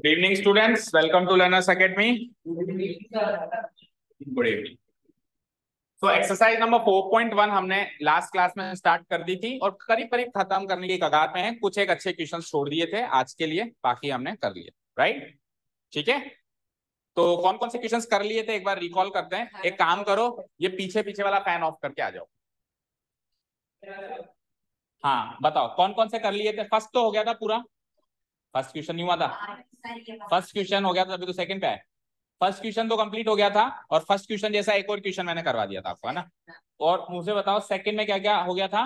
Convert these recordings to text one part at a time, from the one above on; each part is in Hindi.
Good evening, students. Welcome to Learners Academy. Good evening. So exercise number 4.1 हमने लास्ट क्लास में स्टार्ट कर दी थी और करीब करीब खत्म करने की कगार में है। कुछ एक अच्छे क्वेश्चंस छोड़ दिए थे आज के लिए, बाकी हमने कर लिए। राइट, ठीक है। तो कौन कौन से क्वेश्चंस कर लिए थे एक बार रिकॉल करते हैं। एक काम करो, ये पीछे पीछे वाला फैन ऑफ करके आ जाओ। हाँ बताओ कौन कौन से कर लिए थे। फर्स्ट तो हो गया था पूरा, फर्स्ट क्वेश्चन नहीं हुआ था। फर्स्ट क्वेश्चन हो गया था, अभी तो सेकंड पे है। फर्स्ट क्वेश्चन तो कंप्लीट हो गया था और फर्स्ट क्वेश्चन जैसा एक और क्वेश्चन मैंने करवा दिया था आपको, है ना। और मुझे बताओ सेकंड में क्या क्या हो गया था,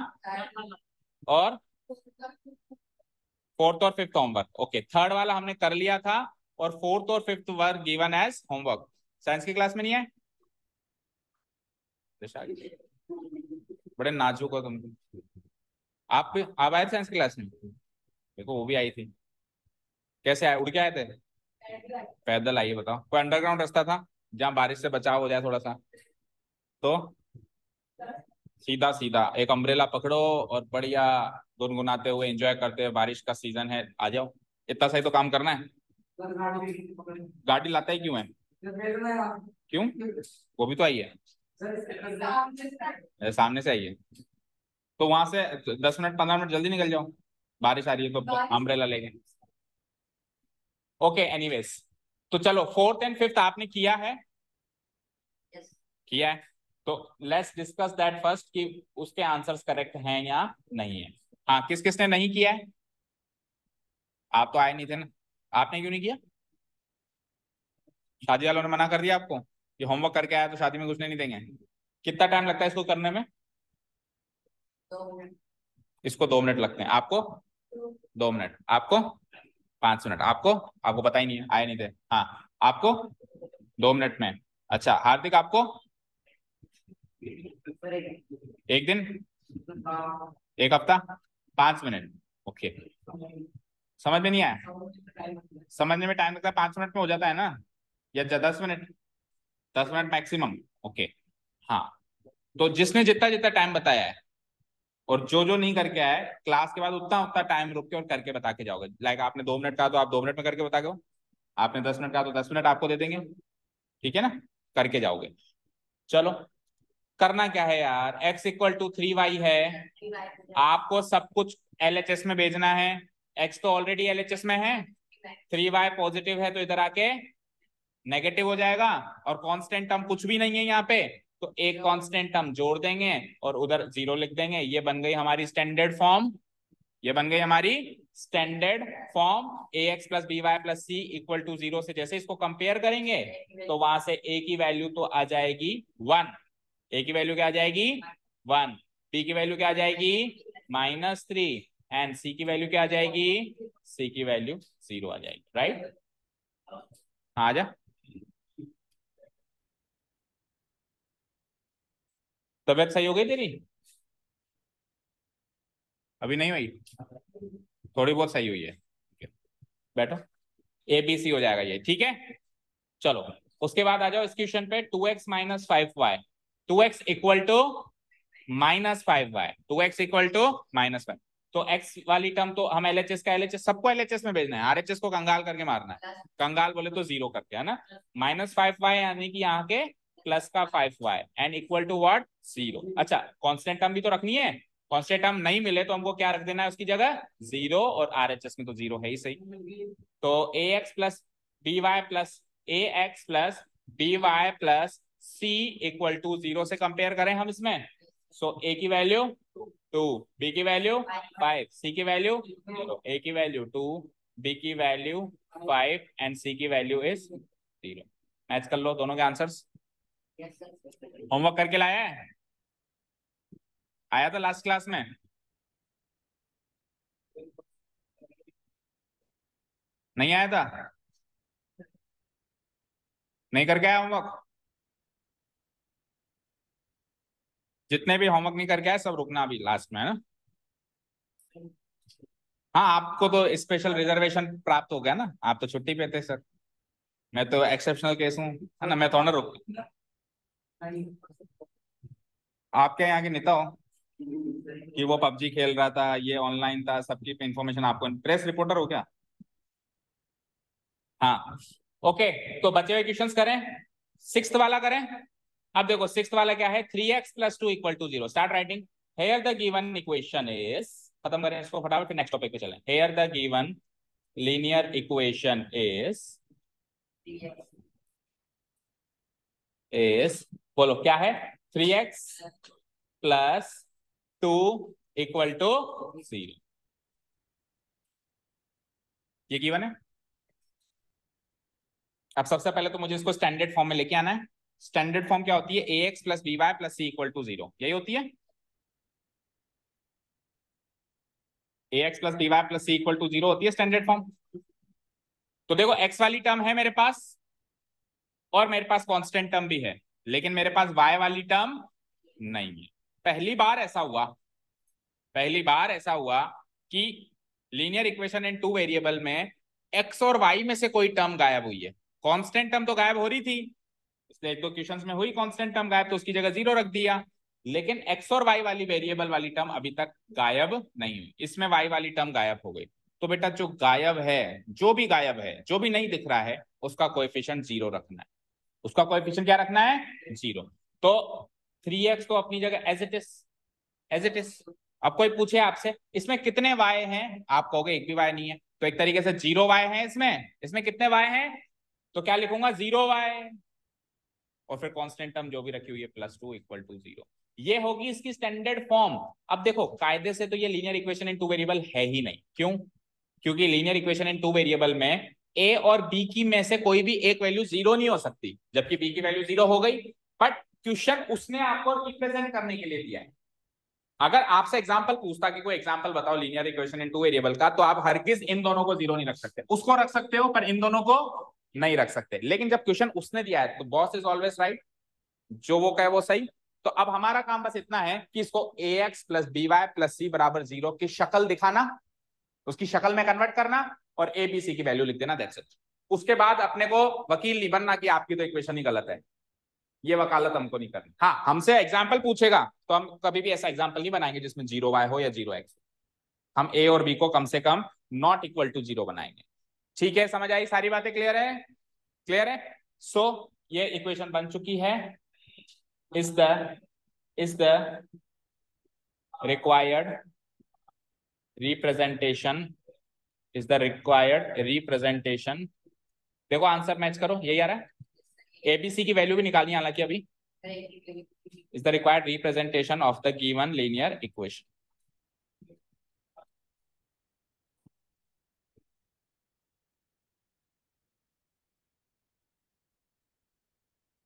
और फोर्थ और फिफ्थ होमवर्क। ओके, थर्ड वाला हमने कर लिया था और फोर्थ और fifth were given as homework. Science की क्लास में नहीं है, बड़े नाजुक हो तुम। आप आए साइंस की क्लास में? देखो वो भी आई थी। कैसे आए, उड़ के आए थे? पैदल आइए। बताओ कोई अंडरग्राउंड रास्ता था जहाँ बारिश से बचाव हो जाए थोड़ा सा? तो सीधा सीधा एक अम्ब्रेला पकड़ो और बढ़िया गुनगुनाते हुए एंजॉय करते हुए, बारिश का सीजन है, आ जाओ। इतना सही तो काम करना है। गाड़ी लाता ही क्यों है? क्यों, वो भी तो आई है। सामने से आई है तो वहां से 10 मिनट 15 मिनट जल्दी निकल जाओ। बारिश आ रही है तो अम्ब्रेला लेके। ओके एनीवेज, तो चलो फोर्थ एंड फिफ्थ आपने किया है। किया है तो लेट्स डिस्कस दैट फर्स्ट कि उसके आंसर्स करेक्ट हैं या नहीं है। हाँ, किस किसने नहीं किया है? आप तो आए नहीं थे ना। आपने क्यों नहीं किया? शादी वालों ने मना कर दिया आपको कि होमवर्क करके आया तो शादी में घुसने नहीं देंगे? कितना टाइम लगता है इसको करने में? इसको 2 मिनट लगते हैं। आपको 2 मिनट, आपको 5 मिनट, आपको आपको पता ही नहीं है, आए नहीं थे। हाँ, आपको 2 मिनट में। अच्छा हार्दिक, आपको 1 दिन, 1 हफ्ता, 5 मिनट। ओके, समझ में नहीं आया? समझने में टाइम लगता है, 5 मिनट में हो जाता है ना, या 10 मिनट? 10 minute maximum. ओके, हाँ। तो जिसने जितना जितना टाइम बताया है और जो जो नहीं करके आया है, क्लास के बाद उतना उतना टाइम रुक के और करके बता के जाओगे। लाइक आपने 2 मिनट कहा तो आप 2 मिनट में करके बता के, आपने 10 मिनट कहा तो 10 मिनट आपको दे देंगे। ठीक है ना, करके जाओगे। चलो, करना क्या है यार, x = 3y है। आपको सब कुछ LHS में भेजना है। x तो ऑलरेडी LHS में है, 3y पॉजिटिव है तो इधर आके नेगेटिव हो जाएगा। और कांस्टेंट टर्म कुछ भी नहीं है यहाँ पे, तो एक कांस्टेंट टर्म जोड़ देंगे और उधर 0 लिख देंगे। ये बन गई हमारी स्टैंडर्ड फॉर्म। ये बन गई हमारी standard form ax + by + c = 0 से जैसे इसको कंपेयर करेंगे तो वहां से a की वैल्यू तो आ जाएगी 1। a की वैल्यू क्या आ जाएगी? 1। b की वैल्यू क्या आ जाएगी? -3। एंड c की वैल्यू क्या आ जाएगी? c की वैल्यू 0 आ जाएगी। राइट, आ जा। तबियत सही हो गई तेरी? अभी नहीं हुई? थोड़ी बहुत सही हुई है। बैठो, ABC हो जाएगा ये, ठीक है। चलो, उसके बाद आ जाओ इस क्वेश्चन पे। 2x - 5y, 2x = -5y, 2x = -5। तो x वाली टर्म तो हम LHS का, LHS सबको LHS में भेजना है, RHS को कंगाल करके मारना है। कंगाल बोले तो 0 करके, है ना। -5y यानी कि यहाँ के प्लस का 5y and equal to what? 0। अच्छा, कांस्टेंट टर्म भी तो रखनी है। कांस्टेंट टर्म नहीं मिले तो हमको क्या रख देना है उसकी जगह? 0। और RHS में तो 0 है ही सही। तो ax + by + ax + by + c = 0 से कंपेयर करें हम इसमें। सो a की वैल्यू 2, b की वैल्यू 5, c की वैल्यू 0। a की वैल्यू 2, b की वैल्यू 5 एंड c की वैल्यू इज 0। मैच कर लो दोनों के आंसर्स। होमवर्क करके लाया है? आया था लास्ट क्लास में? नहीं आया था? नहीं करके आया होमवर्क? जितने भी होमवर्क नहीं करके आए सब रुकना अभी लास्ट में, है ना। हाँ, आपको तो स्पेशल रिजर्वेशन प्राप्त हो गया ना, आप तो छुट्टी पे थे सर। मैं तो एक्सेप्शनल केस हूँ, है ना, मैं तो ना रुक। आपके यहाँ के नेता हो कि वो PUBG खेल रहा था, ये ऑनलाइन था, सबकी इंफॉर्मेशन आपको, प्रेस रिपोर्टर हो क्या? हाँ ओके, तो बचे हुए क्वेश्चंस करें, सिक्स्थ वाला करें। अब देखो सिक्स्थ वाला क्या है, 3x + 2 = 0। Start writing. Here the given equation is, खत्म करें इसको फटाफट, फिर नेक्स्ट टॉपिक पे चलें। Here the given linear equation is बोलो क्या है, 3x + 2 = 0। ये गिवन है। अब सबसे पहले तो मुझे इसको स्टैंडर्ड फॉर्म में लेके आना है। स्टैंडर्ड फॉर्म क्या होती है, ax + by + c = 0, यही होती है। ax + by + c = 0 होती है स्टैंडर्ड फॉर्म। तो देखो x वाली टर्म है मेरे पास और मेरे पास कांस्टेंट टर्म भी है, लेकिन मेरे पास y वाली टर्म नहीं है। पहली बार ऐसा हुआ, पहली बार ऐसा हुआ कि linear equation in two variable में x और y में से कोई टर्म गायब हुई है। कांस्टेंट टर्म तो गायब हो रही थी, इसलिए एक दो क्वेश्चंस में हुई कांस्टेंट टर्म गायब, तो उसकी जगह 0 रख दिया। लेकिन x और y वाली वेरिएबल वाली टर्म अभी तक गायब नहीं हुई, इसमें y वाली टर्म गायब हो गई। तो बेटा जो गायब है, जो भी गायब है, जो भी नहीं दिख रहा है, उसका कोएफिशिएंट 0 रखना है। उसका कोएफिशिएंट क्या रखना है, 0। तो 3x को अपनी जगह as it is, as it is. अब कोई पूछे आपसे इसमें कितने y हैं, आप कहोगे एक भी y नहीं है, तो एक तरीके से 0 y है इसमें। इसमें कितने y हैं, तो क्या लिखूंगा, 0 y, और फिर कांस्टेंट टर्म जो भी रखी हुई है +2 = 0। ये होगी इसकी स्टैंडर्ड फॉर्म। अब देखो कायदे से तो ये linear equation in two variable है ही नहीं। क्यों? क्योंकि linear equation in two variable में a और b की में से कोई भी एक वैल्यू 0 नहीं हो सकती, जबकि b की वैल्यू 0 हो गई। बट क्वेश्चन उसने आपको रिप्रेजेंट करने के लिए दिया है। अगर आपसे एग्जांपल पूछता कि कोई एग्जांपल बताओ linear equation in two variable का, तो आप हरगिज इन दोनों को 0 नहीं रख सकते। उसको रख सकते हो पर इन दोनों को नहीं रख सकते। लेकिन जब क्वेश्चन उसने दिया है तो बॉस इज ऑलवेज राइट, जो वो कहे वो सही। तो अब हमारा काम बस इतना है कि इसको ax + by + c = 0 की शक्ल दिखाना, उसकी शक्ल में कन्वर्ट करना और a b c की वैल्यू लिख देना, दैट्स इट। उसके बाद अपने को वकील नहीं बनना कि आपकी तो इक्वेशन ही गलत है, ये वकालत हमको नहीं करनी। हाँ, हमसे एग्जाम्पल पूछेगा तो हम कभी भी ऐसा एग्जाम्पल नहीं बनाएंगे जिसमें 0y हो या 0x। हम a और b को कम से कम ≠ 0 बनाएंगे। ठीक है, समझ आई, सारी बातें क्लियर है, क्लियर है। सो ये इक्वेशन बन चुकी है, is the required representation, is the required representation। देखो आंसर मैच करो, यही आ रहा है। एबीसी की वैल्यू भी निकालनी है हालांकि अभी। is the required representation of the given linear equation।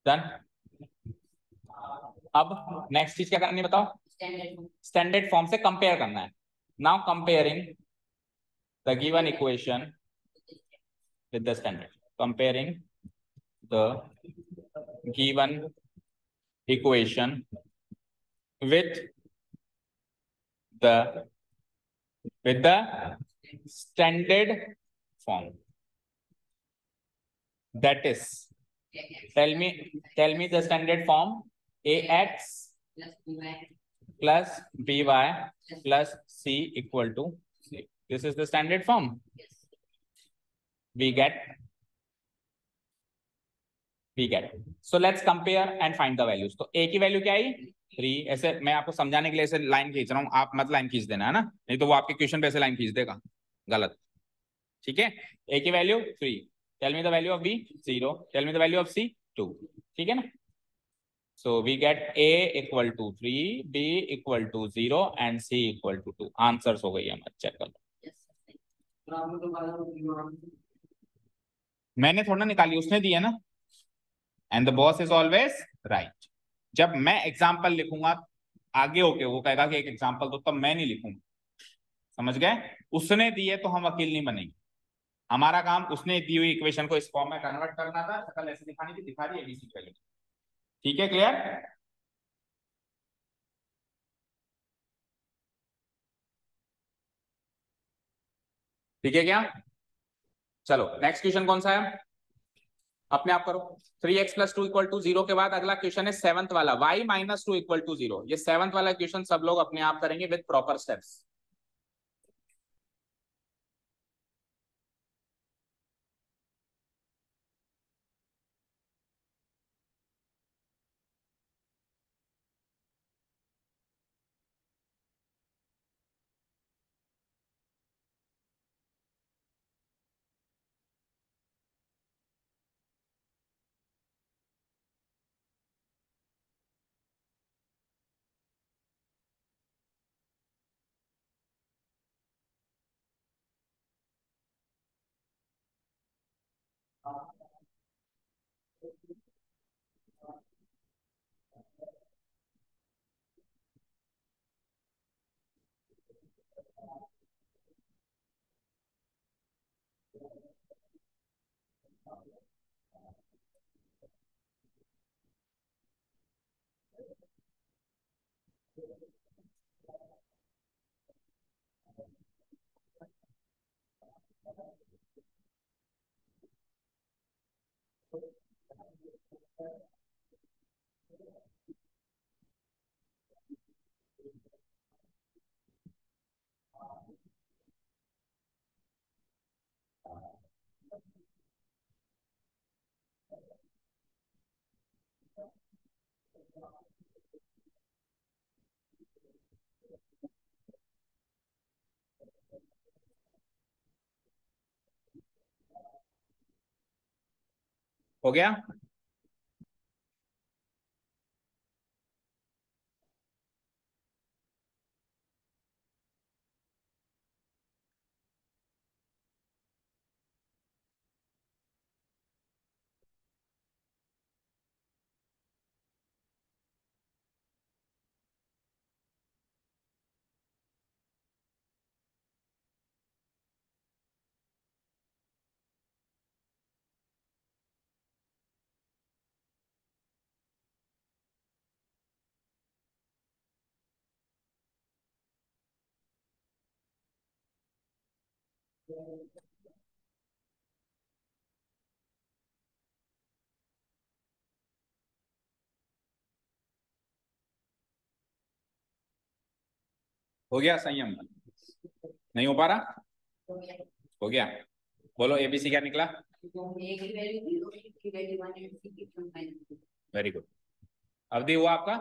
Done. अब नेक्स्ट चीज क्या करनी है बताओ, स्टैंडर्ड फॉर्म से कंपेयर करना है। Now comparing the given equation with the standard, comparing the given equation with the standard form, that is, tell me the standard form, ax plus by plus c equal to c. This is the standard form. we get so let's compare and find the values। तो a की वैल्यू क्या आई, 3। ऐसे मैं आपको समझाने के लिए ऐसे लाइन खींच रहा हूं, आप मत लाइन खींच देना है ना, नहीं तो वो आपके क्वेश्चन पे ऐसे लाइन खींच देगा, गलत। ठीक है, a की value 3, tell me the value of b 0, tell me the value of c 2। ठीक है ना, so we get a = 3, b = 0 and c = 2। Answers हो गई है हमारी, चेक कर लो। मैंने थोड़ा निकाली, उसने दी है ना, and the boss is always right. जब मैं एग्जाम्पल लिखूंगा आगे होके वो कहेगा कि एक एग्जाम्पल दो, तब मैं नहीं लिखूंगा, समझ गए। उसने दी है तो हम वकील नहीं बनेंगे। हमारा काम उसने दी हुई इक्वेशन को इस फॉर्म में कन्वर्ट करना था, शक्ल ऐसे दिखानी थी, दिखा रही है एबीसी वैल्यू। ठीक है, क्लियर। ठीक है क्या, चलो नेक्स्ट क्वेश्चन कौन सा है, अपने आप करो। 3x + 2 = 0 के बाद अगला क्वेश्चन है सेवंथ वाला, y - 2 = 0। ये सेवंथ वाला क्वेश्चन सब लोग अपने आप करेंगे विद प्रॉपर स्टेप्स। हो गया। हो गया संयम? नहीं हो पा रहा? हो गया। बोलो एबीसी क्या निकला? Very good. अवधि हुआ आपका?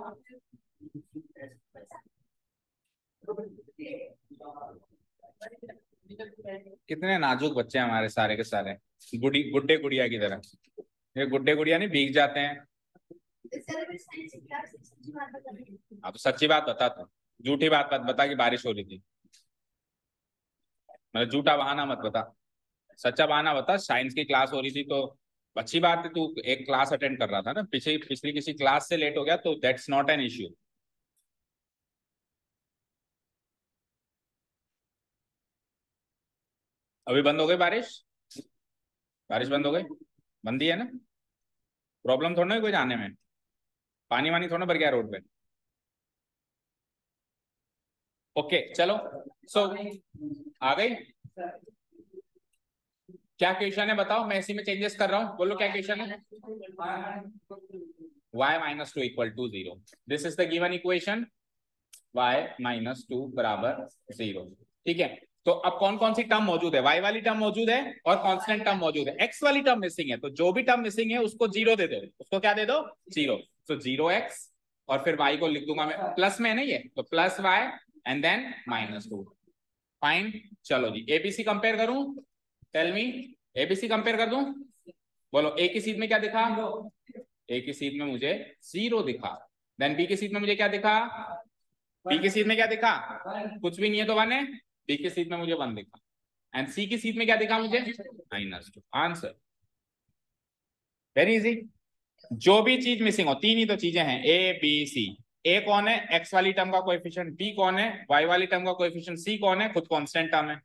कितने नाजुक बच्चे हैं हमारे सारे के सारे, गुड्डे गुड़िया की तरह। ये गुड्डे गुड़िया नहीं भीग जाते हैं। अब सच्ची बात बता, तू झूठी बात मत बता कि बारिश हो रही थी। मतलब झूठा बहाना मत बता, सच्चा बहाना बता। साइंस की क्लास हो रही थी तो अच्छी बात है, तू एक क्लास अटेंड कर रहा था ना, पिछली पिछली किसी क्लास से लेट हो गया तो दैट्स नॉट एन इश्यू। अभी बंद हो गई बारिश? बारिश बंद हो गई? बंदी है ना? प्रॉब्लम थोड़ा ना कोई जाने में, पानी वानी थोड़ा ना भर गया रोड पे। ओके चलो। सो आ गई? क्या क्वेश्चन है बताओ, मैं इसी में चेंजेस कर रहा हूँ, बोलो क्या क्वेश्चन है। y minus two equal to zero, this is the given equation. y minus two बराबर जीरो। ठीक है, तो अब कौन कौन सी टर्म मौजूद है? y वाली टर्म मौजूद है और कांस्टेंट टर्म मौजूद है। x वाली टर्म मिसिंग है, तो जो भी टर्म मिसिंग है उसको जीरो दे दो। उसको क्या दे दो? जीरो। तो जीरो x, और फिर y को लिख दूंगा मैं प्लस में, नहीं है तो plus y and then minus two. Fine. चलो जी, एबीसी कंपेयर करूं? टेल मी, एबीसी कंपेयर कर दूं? बोलो ए की सीट में क्या दिखा? ए की सीट में मुझे जीरो दिखा। देन बी की सीट में मुझे क्या दिखा? बी की सीट में क्या दिखा? कुछ भी नहीं है तो वन है। बी की सीट में मुझे वन दिखा। एंड सी की सीट में क्या दिखा मुझे? Minus two. Answer very easy. जो भी चीज मिसिंग हो, तीन ही तो चीजें हैं, ए बी सी। ए कौन है? एक्स वाली टर्म का कोएफिशिएंट। बी कौन है? वाई वाली टर्म का कोएफिशिएंट। सी कौन है? खुद कांस्टेंट टर्म है।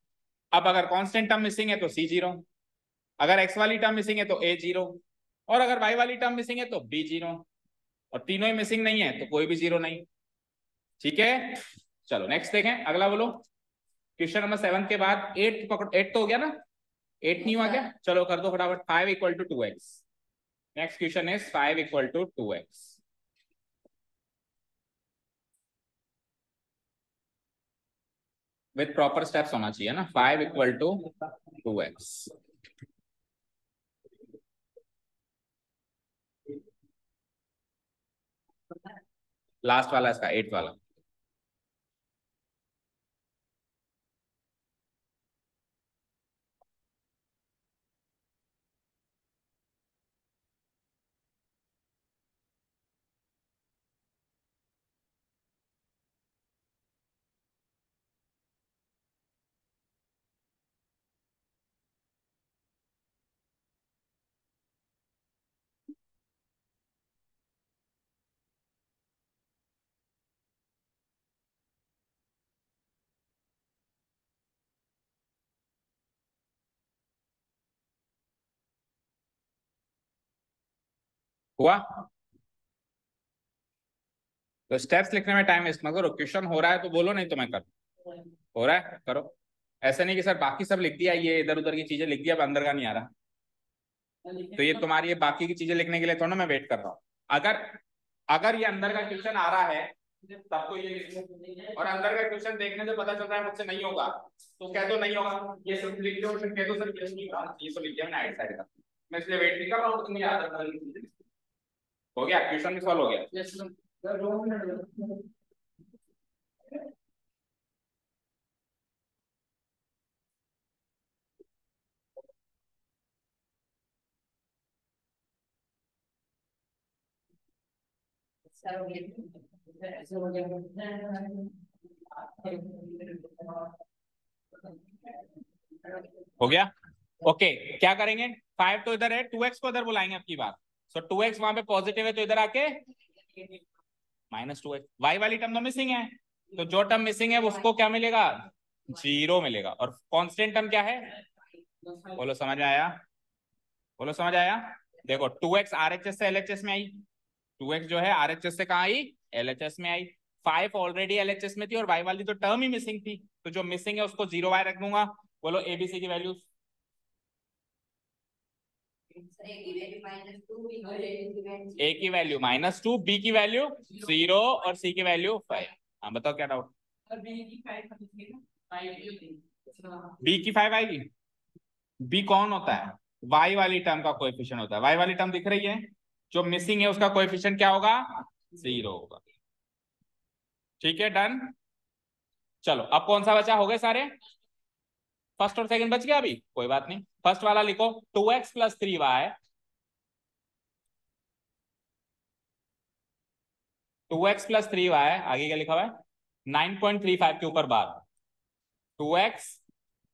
अब अगर कांस्टेंट टर्म मिसिंग है तो सी जीरो, अगर एक्स वाली टर्म मिसिंग है तो ए जीरो, और अगर वाई वाली टर्म मिसिंग है तो बी जीरो। और तीनों ही मिसिंग नहीं है तो कोई भी जीरो नहीं। ठीक है, चलो नेक्स्ट देखें, अगला बोलो। क्वेश्चन नंबर 7 के बाद 8 पकड़, 8 तो हो गया ना? 8 नहीं हुआ क्या? चलो कर दो फटाफट। 5 equal to 2x। Next question is 5 equal to 2x। With proper steps होना चाहिए ना। 5 इक्वल टू 2x। लास्ट वाला इसका 8 वाला। हुआ? तो स्टेप्स लिखने में टाइम वेस्ट मत करो, क्वेश्चन हो रहा है तो बोलो, नहीं तो मैं करूँ। हो रहा है करो। ऐसे नहीं कि सर बाकी सब लिख दिया, ये इधर उधर की चीजें लिख दिया, अब अंदर का नहीं आ रहा। तो ये तुम्हारी ये बाकी की चीजें लिखने के लिए थोड़ा मैं वेट कर रहा हूँ। अगर अगर ये अंदर का क्वेश्चन आ रहा है तब तो ये लिख लो। और अंदर का क्वेश्चन देखने से पता चल रहा है मुझसे नहीं होगा, तो कह दो नहीं होगा, ये सब लिख दो, फिर कह दो सर ये नहीं होगा, ये तो लिख दिया मैंने आइट साइड का। मैं इसलिए वेट नहीं कर रहा हूँ, तुम याद रखना। हो गया, क्वेश्चन भी सॉल्व हो गया। हो गया। ओके, क्या करेंगे? 5 तो इधर है, 2x को इधर बुलाएंगे आपकी बात। सो 2x वहां पे पॉजिटिव है तो इधर आके -2x। वाई वाली टर्म तो मिसिंग है, तो जो टर्म मिसिंग है उसको क्या मिलेगा? 0 मिलेगा। और कांस्टेंट टर्म क्या है? बोलो समझ में आया? बोलो समझ आया? देखो 2x RHS से LHS में आई, 2x जो है RHS से कहाँ आई? LHS में आई। 5 ऑलरेडी LHS में थी और y वाली तो टर्म ही मिसिंग थी, तो जो मिसिंग है उसको 0 y रख दूंगा। बोलो ABC की वैल्यूज। A की वैल्यू -2, B की वैल्यू 0 और C की वैल्यू 5। हाँ बताओ क्या डाउट? B की 5 आएगी? B कौन होता है? y वाली टर्म का कोएफिशिएंट होता है। y वाली टर्म दिख रही है, जो मिसिंग है उसका कोएफिशिएंट क्या होगा? 0 होगा। ठीक है, डन। चलो अब कौन सा बचा? हो गए सारे? फर्स्ट और सेकंड बच गया अभी, कोई बात नहीं। फर्स्ट वाला लिखो 2x + 3y, 2x + 3y आगे क्या लिखा हुआ है? 9.35 के ऊपर बार। 2x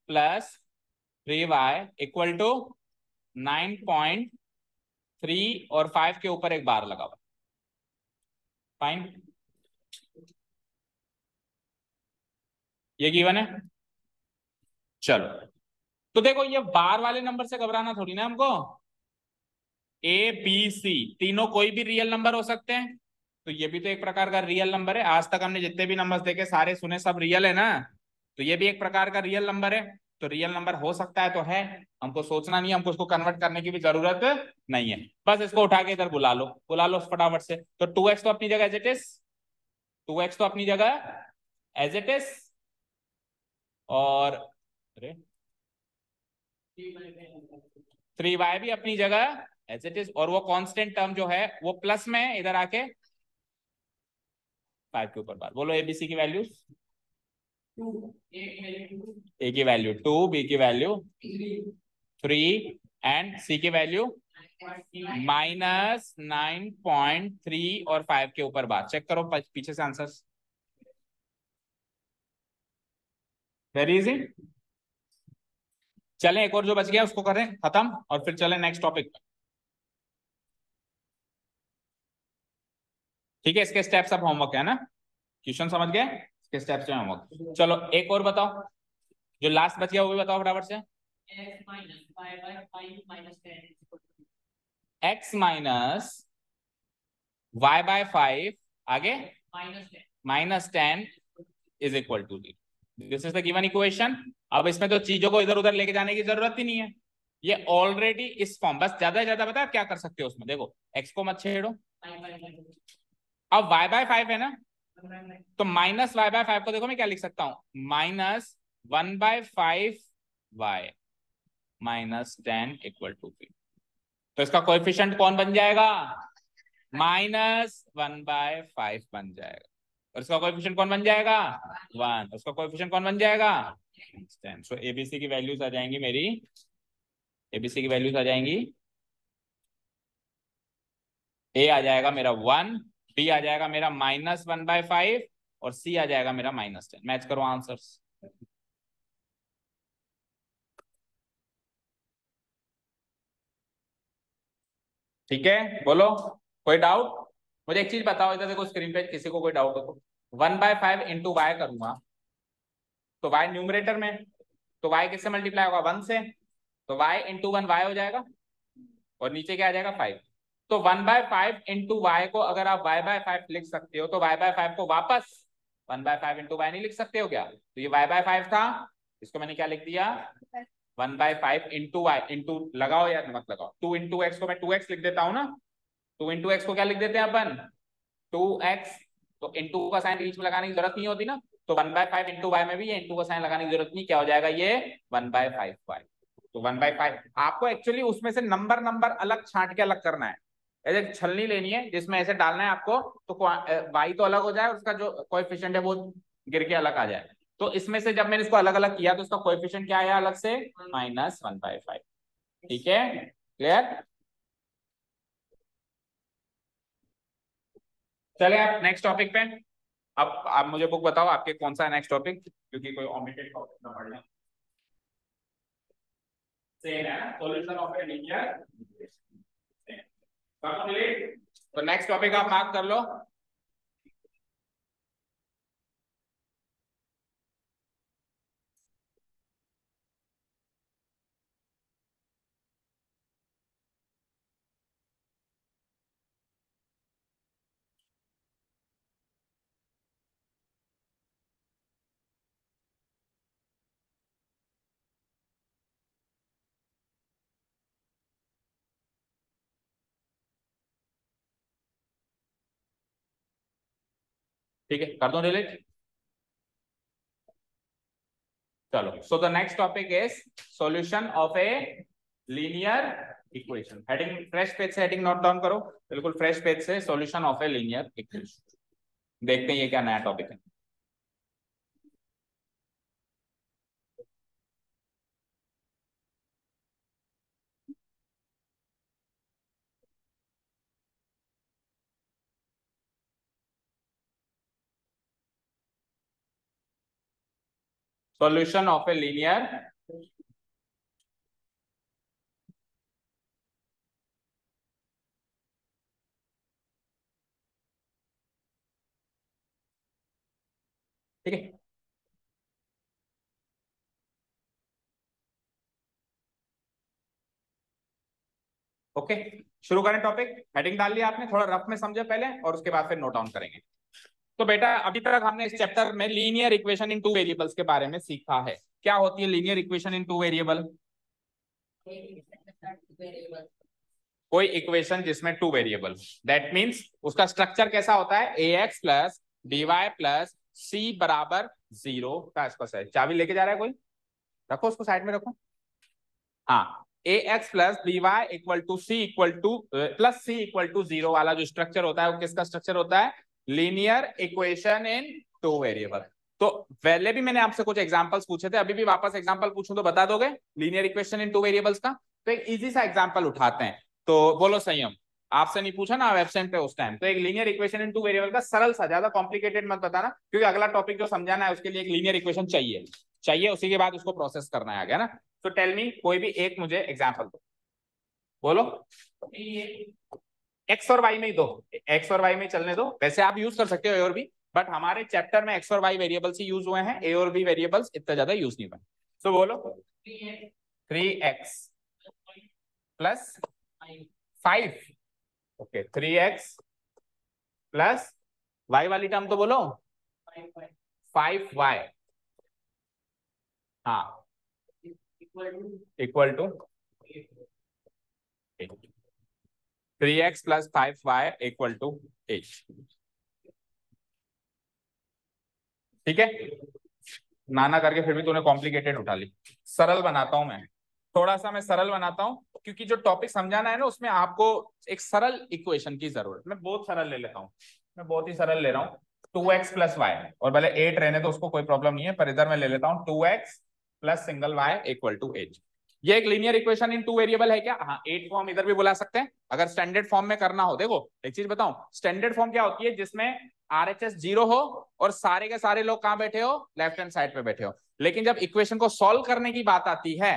+ 3y = 9.3 और 5 के ऊपर एक बार लगा हुआ। फाइन, ये गिवन है। चलो, तो देखो ये बार वाले नंबर से घबराना थोड़ी ना हमको। ABC तीनों कोई भी रियल नंबर हो सकते हैं, तो ये भी तो एक प्रकार का रियल नंबर है। आज तक हमने जितने भी नंबर्स देखे सारे सुने, सब रियल है ना, तो ये भी एक प्रकार का रियल नंबर है। तो रियल नंबर हो सकता है तो है, हमको सोचना नहीं है, हमको उसको कन्वर्ट करने की भी जरूरत नहीं है। बस इसको उठा के इधर बुला लो फटाफट से। तो 2x तो अपनी जगह एज इट इज, 2x तो अपनी जगह एज इट इज, और अरे 3y भी अपनी जगह एज इट इज, और वो कांस्टेंट टर्म जो है वो प्लस में इधर आके 5 के ऊपर बार। बोलो ABC की वैल्यूज। A की वैल्यू 2, B की वैल्यू 3 एंड C की वैल्यू -9.3 और 5 के ऊपर बार। चेक करो पीछे से आंसर्स। Very easy. चलें एक और जो बच गया उसको करें खत्म, और फिर चलें नेक्स्ट टॉपिक। ठीक है, इसके स्टेप्स अब होमवर्क है ना, क्वेश्चन समझ गए, इसके स्टेप्स जो होमवर्क। चलो एक और बताओ, जो लास्ट बच गया वो भी बताओ फटाफट से। x - y/5 आगे -10 = 0। This is the given equation. अब इसमें तो चीजों को इधर उधर लेके जाने की जरूरत ही नहीं है, ये ऑलरेडी इस फॉर्म। बस ज्यादा से ज्यादा पता है आप क्या कर सकते हो उसमें? देखो x को मत छेड़ो, अब y/5 है ना, तो -y/5 को देखो मैं क्या लिख सकता हूं, -1/5y -10 = 3। तो इसका कोएफिशिएंट कौन बन जाएगा? -1/5 बन जाएगा। और इसका कोएफिशिएंट कौन बन जाएगा? 1। उसका कोएफिशिएंट कौन बन जाएगा? 10। सो ABC की वैल्यूज आ जाएंगी मेरी, ABC की वैल्यूज आ जाएंगी, A आ जाएगा मेरा 1, B आ जाएगा मेरा -1/5 और C आ जाएगा मेरा -10। मैच करो आंसर्स। ठीक है, बोलो कोई डाउट? मुझे एक चीज बताओ, इधर देखो स्क्रीन पे, किसी को कोई डाउट हो तो। 1/5 इंटू वाई करूंगा तो y न्यूमरेटर में, तो y किससे मल्टीप्लाई होगा? 1 से, तो y इंटू 1 y हो जाएगा, और नीचे क्या आ जाएगा? 5। तो 1/5 इंटू वाई को अगर आप y/5 लिख सकते हो तो y/5 को वापस 1/5 इंटू वाई नहीं लिख सकते हो क्या? तो ये y/5 था, इसको मैंने क्या लिख दिया 1/5 इंटू वाई, इंटू लगाओ या मत लगाओ, 2 इंटू एक्स को मैं 2x लिख देता हूँ ना, 2 इंटू एक्स को क्या लिख देते हैं अपन 2x, तो इंटू का साइन बीच में लगाने की जरूरत नहीं होती ना, तो 1/5 इंटू वाई में भी ये इंटू का साइन लगाने की जरूरत नहीं, क्या हो जाएगा ये 1/5 वाई। तो 1/5 आपको एक्चुअली उसमें से नंबर नंबर अलग छांट के अलग करना है, ऐसे छलनी लेनी है जिसमें ऐसे डालना है आपको, तो वाई तो अलग हो जाए, उसका जो कोएफिशिएंट है वो गिर के अलग आ जाए। तो इसमें से जब मैंने इसको अलग अलग किया तो इसका कोएफिशिएंट क्या आया अलग से -1/5। ठीक है, क्लियर? चले आप नेक्स्ट टॉपिक पे। अब आप मुझे बुक बताओ आपके कौन सा है नेक्स्ट टॉपिक, क्योंकि कोई ओमिटेड टॉपिक ना पढ़ लें। सेम है सॉल्यूशन ऑफ ए लीनियर, तो नेक्स्ट टॉपिक आप मार्क कर लो। ठीक है, कर दो डिलीट। चलो, so the next topic is solution of a linear equation. Heading fresh page से हेडिंग नोट डाउन करो, बिल्कुल फ्रेश पेज से, solution of a linear equation. देखते हैं ये क्या नया टॉपिक है। सॉल्यूशन ऑफ ए लीनियर, ठीक है। ओके, शुरू करें टॉपिक। हेडिंग डाल लिया आपने, थोड़ा रफ में समझे पहले और उसके बाद फिर नोट डाउन करेंगे। तो बेटा अभी तक हमने इस चैप्टर में linear equation in two variables के बारे में सीखा है। क्या होती है linear equation in two variable? कोई इक्वेशन जिसमें टू वेरिएबल, दैट मीन्स उसका स्ट्रक्चर कैसा होता है, ax plus dy plus c बराबर 0 का स्क्वायर है। चाबी लेके जा रहा है कोई? रखो उसको साइड में रखो। हाँ, ax plus dy equal to c equal to plus c equal to 0 वाला जो स्ट्रक्चर होता है वो किसका स्ट्रक्चर होता है? Linear equation in two variable. तो पहले भी मैंने आपसे कुछ एग्जांपल्स पूछे थे, अभी भी वापस एग्जांपल पूछूं तो बता दोगे linear equation in two variables का? तो एक इजी सा एग्जांपल उठाते हैं। तो बोलो संयम, आपसे नहीं पूछा ना, आप एब्सेंट थे उस टाइम। तो एक linear equation in two variable का सरल सा, ज्यादा कॉम्प्लिकेटेड मत बताना, क्योंकि अगला टॉपिक जो समझाना है उसके लिए एक लीनियर इक्वेशन चाहिए चाहिए, उसी के बाद उसको प्रोसेस करना है, आगे ना। तो टेल मी, कोई भी एक मुझे एग्जांपल दो, बोलो। एक्स और वाई में ही दो, एक्स और वाई में चलने दो, वैसे आप यूज कर सकते हो ए और बी, बट हमारे चैप्टर में एक्स और वाई वेरिएबल्स ही यूज हुए हैं, ए और बी वेरिएबल्स इतना ज्यादा यूज नहीं हुए। सो बोलो 3x plus 5। Okay, 3x plus Y वाली टर्म तो बोलो 5y। हाँ, equal to 3x plus 5y equal to 8। ठीक है, नाना करके फिर भी तूने कॉम्प्लिकेटेड उठा ली। सरल बनाता हूं मैं, थोड़ा सा मैं सरल बनाता हूं, क्योंकि जो टॉपिक समझाना है ना उसमें आपको एक सरल इक्वेशन की जरूरत। मैं बहुत सरल ले लेता हूं, मैं बहुत ही सरल ले रहा हूँ। 2x प्लस वाई, और भले 8 रहने तो उसको कोई प्रॉब्लम नहीं है, पर इधर मैं ले लेता हूँ 2x plus single y equal to 8। ये एक linear equation in two variable है क्या? हाँ, 8 को हम इधर भी बुला सकते हैं अगर स्टैंडर्ड फॉर्म में करना हो। देखो एक चीज बताऊं, स्टैंडर्ड फॉर्म क्या होती है? जिसमें RHS 0 हो और सारे के सारे लोग कहां बैठे हो? लेफ्ट हैंड साइड पे बैठे हो। लेकिन जब इक्वेशन को सॉल्व करने की बात आती है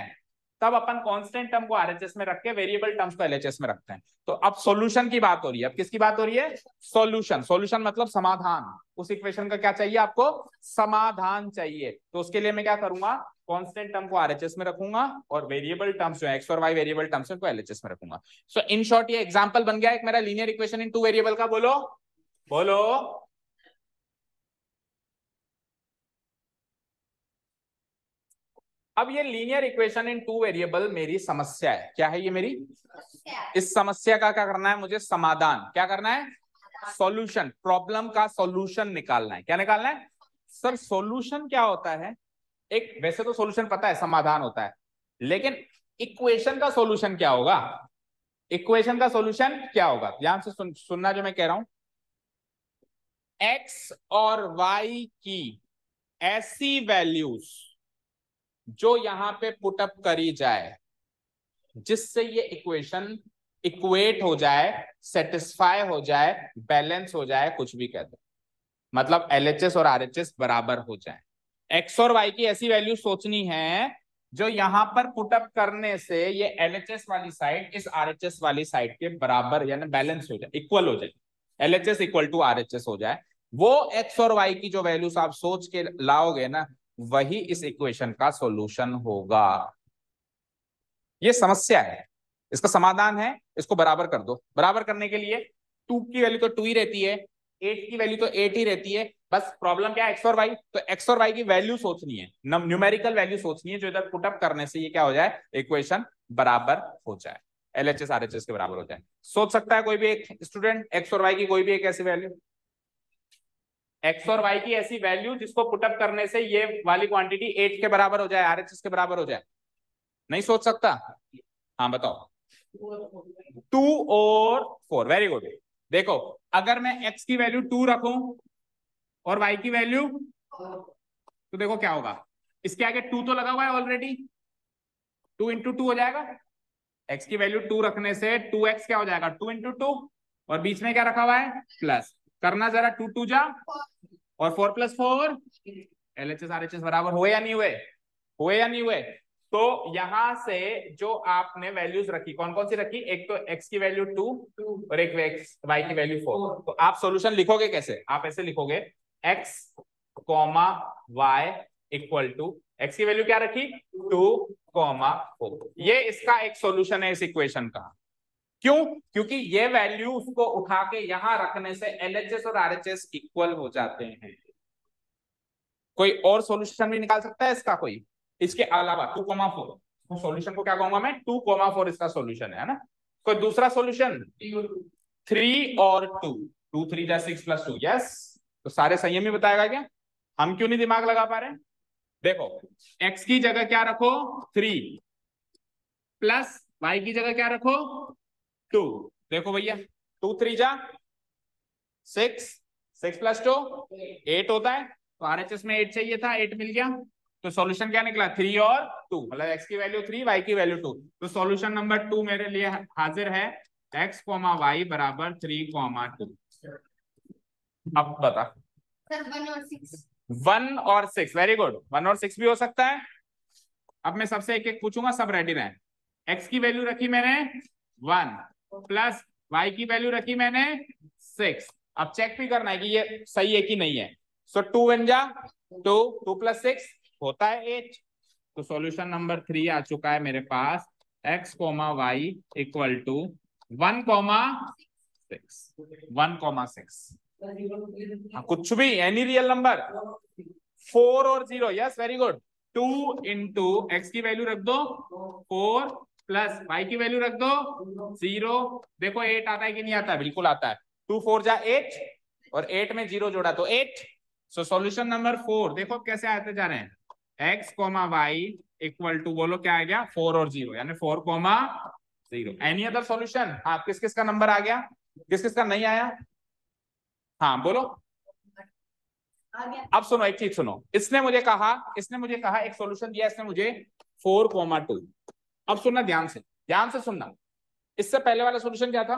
तब अपन कांस्टेंट टर्म को आरएचएस में रख के वेरिएबल टर्म्स को एलएचएस में रखते हैं। तो अब सॉल्यूशन की बात हो रही है। अब किसकी बात हो रही है? सॉल्यूशन। सॉल्यूशन मतलब समाधान। उस इक्वेशन का क्या चाहिए आपको? समाधान चाहिए। तो उसके लिए मैं क्या करूंगा? कांस्टेंट टर्म को आरएचएस में रखूंगा और वेरिएबल टर्म्स जो एक्स और वाई वेरिएबल टर्म्स को एलएचएस में रखूंगा। सो इन शॉर्ट ये एग्जांपल बन गया एक मेरा linear equation in two variable का। बोलो बोलो। अब ये linear equation in two variable मेरी समस्या है। क्या है ये मेरी? इस समस्या का क्या करना है मुझे? समाधान। क्या करना है? सॉल्यूशन। प्रॉब्लम का सॉल्यूशन निकालना है। क्या निकालना है? सर सॉल्यूशन क्या होता है? एक वैसे तो सॉल्यूशन पता है, समाधान होता है, लेकिन इक्वेशन का सॉल्यूशन क्या होगा? इक्वेशन का सॉल्यूशन क्या होगा? ध्यान से सुनना जो मैं कह रहा हूं। एक्स और वाई की ऐसी वैल्यूज जो यहां पे पुटअप करी जाए जिससे ये इक्वेशन इक्वेट हो जाए, सेटिस्फाई हो जाए, बैलेंस हो जाए, कुछ भी कहते, मतलब एलएचएस और आरएचएस बराबर हो जाए। एक्स और वाई की ऐसी वैल्यू सोचनी है जो यहां पर पुटअप करने से ये एलएचएस वाली साइड इस आरएचएस वाली साइड के बराबर यानी बैलेंस हो जाए, इक्वल हो जाए, एलएचएस इक्वल टू आरएचएस हो जाए। वो एक्स और वाई की जो वैल्यूज आप सोच के लाओगे ना, वही इस इक्वेशन का सॉल्यूशन होगा। ये समस्या है, इसका समाधान है, इसको बराबर कर दो। बराबर करने के लिए 2 की वैल्यू तो 2 ही रहती है, 8 की वैल्यू तो 8 ही रहती है। बस प्रॉब्लम क्या है? एक्स और वाई। तो एक्स और वाई की वैल्यू सोचनी है, न्यूमेरिकल वैल्यू सोचनी है जो इधर पुटअप करने से ये क्या हो जाए? इक्वेशन बराबर हो जाए, एलएचएस आरएचएस के बराबर हो जाए। सोच सकता है कोई भी एक स्टूडेंट एक्स और वाई की कोई भी एक ऐसी वैल्यू? एक्स और वाई की ऐसी वैल्यू जिसको पुटअप करने से ये वाली क्वांटिटी 8 के बराबर हो जाए, आरएचएस के बराबर हो जाए। नहीं सोच सकता? हाँ बताओ। 2 और 4। Very good. देखो अगर मैं x की वैल्यू 2 रखूं और y की वैल्यू, तो देखो क्या होगा। इसके आगे 2 तो लगा हुआ है ऑलरेडी, 2 इंटू 2 हो जाएगा। x की वैल्यू 2 रखने से 2x क्या हो जाएगा? 2 इंटू 2, और बीच में क्या रखा हुआ है? प्लस। करना जरा, 2 2 जा, और 4 प्लस 4, एलएचएस आरएचएस बराबर हुए या नहीं हुए? हुए या नहीं हुए? तो यहां से जो आपने वैल्यूज रखी, कौन कौन सी रखी? एक तो x की वैल्यू 2 और एक y की वैल्यू 4। तो आप सॉल्यूशन लिखोगे कैसे? आप ऐसे लिखोगे x comma y equal to, x की वैल्यू क्या रखी? 2 कॉमा 4। ये इसका एक सॉल्यूशन है इस इक्वेशन का। क्यों? क्योंकि ये वैल्यू उसको उठा के यहां रखने से एलएचएस और आरएचएस इक्वल हो जाते हैं। कोई और सॉल्यूशन भी निकाल सकता है इसका कोई, इसके अलावा? 2,4 तो सॉल्यूशन को क्या कहूंगा मैं? 2,4 इसका सॉल्यूशन है ना। कोई दूसरा सॉल्यूशन? 3 और 2, 2 3 जा 6 प्लस 2। यस, तो सारे संयमी बताएगा क्या? हम क्यों नहीं दिमाग लगा पा रहे? देखो x की जगह क्या रखो? 3 प्लस y की जगह क्या रखो? 2। देखो भैया 2 3 जा 6, 6 प्लस 2 8 होता है। तो आरएचएस में 8 चाहिए था, 8 मिल गया। तो सॉल्यूशन क्या निकला? 3 और 2, मतलब x की वैल्यू 3, y की वैल्यू 2। तो सॉल्यूशन नंबर 2 मेरे लिए हाजिर है, x y बराबर 3,2। अब बता। 1 और 6। वेरी गुड, 1 और 6 भी हो सकता है। अब मैं सबसे एक एक पूछूंगा, सब रेडी रहे। x की वैल्यू रखी मैंने 1 प्लस y की वैल्यू रखी मैंने 6। अब चेक भी करना है कि ये सही है कि नहीं है। सो 2 1 जा 2, 2 प्लस 6 होता है 8। तो सॉल्यूशन नंबर 3 आ चुका है मेरे पास, x y इक्वल टू 1,6। 1,6 कुछ भी, एनी रियल नंबर। 4 और 0। Yes very good. 2 into x की वैल्यू रख दो 4 प्लस y की वैल्यू रख दो 0। देखो 8 आता है कि नहीं आता? बिल्कुल आता है। 2 4 जा 8 और 8 में 0 जोड़ा तो 8। सो सॉल्यूशन नंबर 4 देखो कैसे आते जा रहे हैं। x y इक्वल टू, बोलो क्या आ गया? 4 और 0 यानी 4,0। Any other solution? हाँ, किस किस का नंबर आ गया, किस किस का नहीं आया? हाँ बोलो। अब सुनो, एक चीज सुनो। इसने मुझे कहा एक सॉल्यूशन दिया इसने मुझे 4,2। अब सुनना ध्यान से सुनना। इससे पहले वाला सॉल्यूशन क्या था?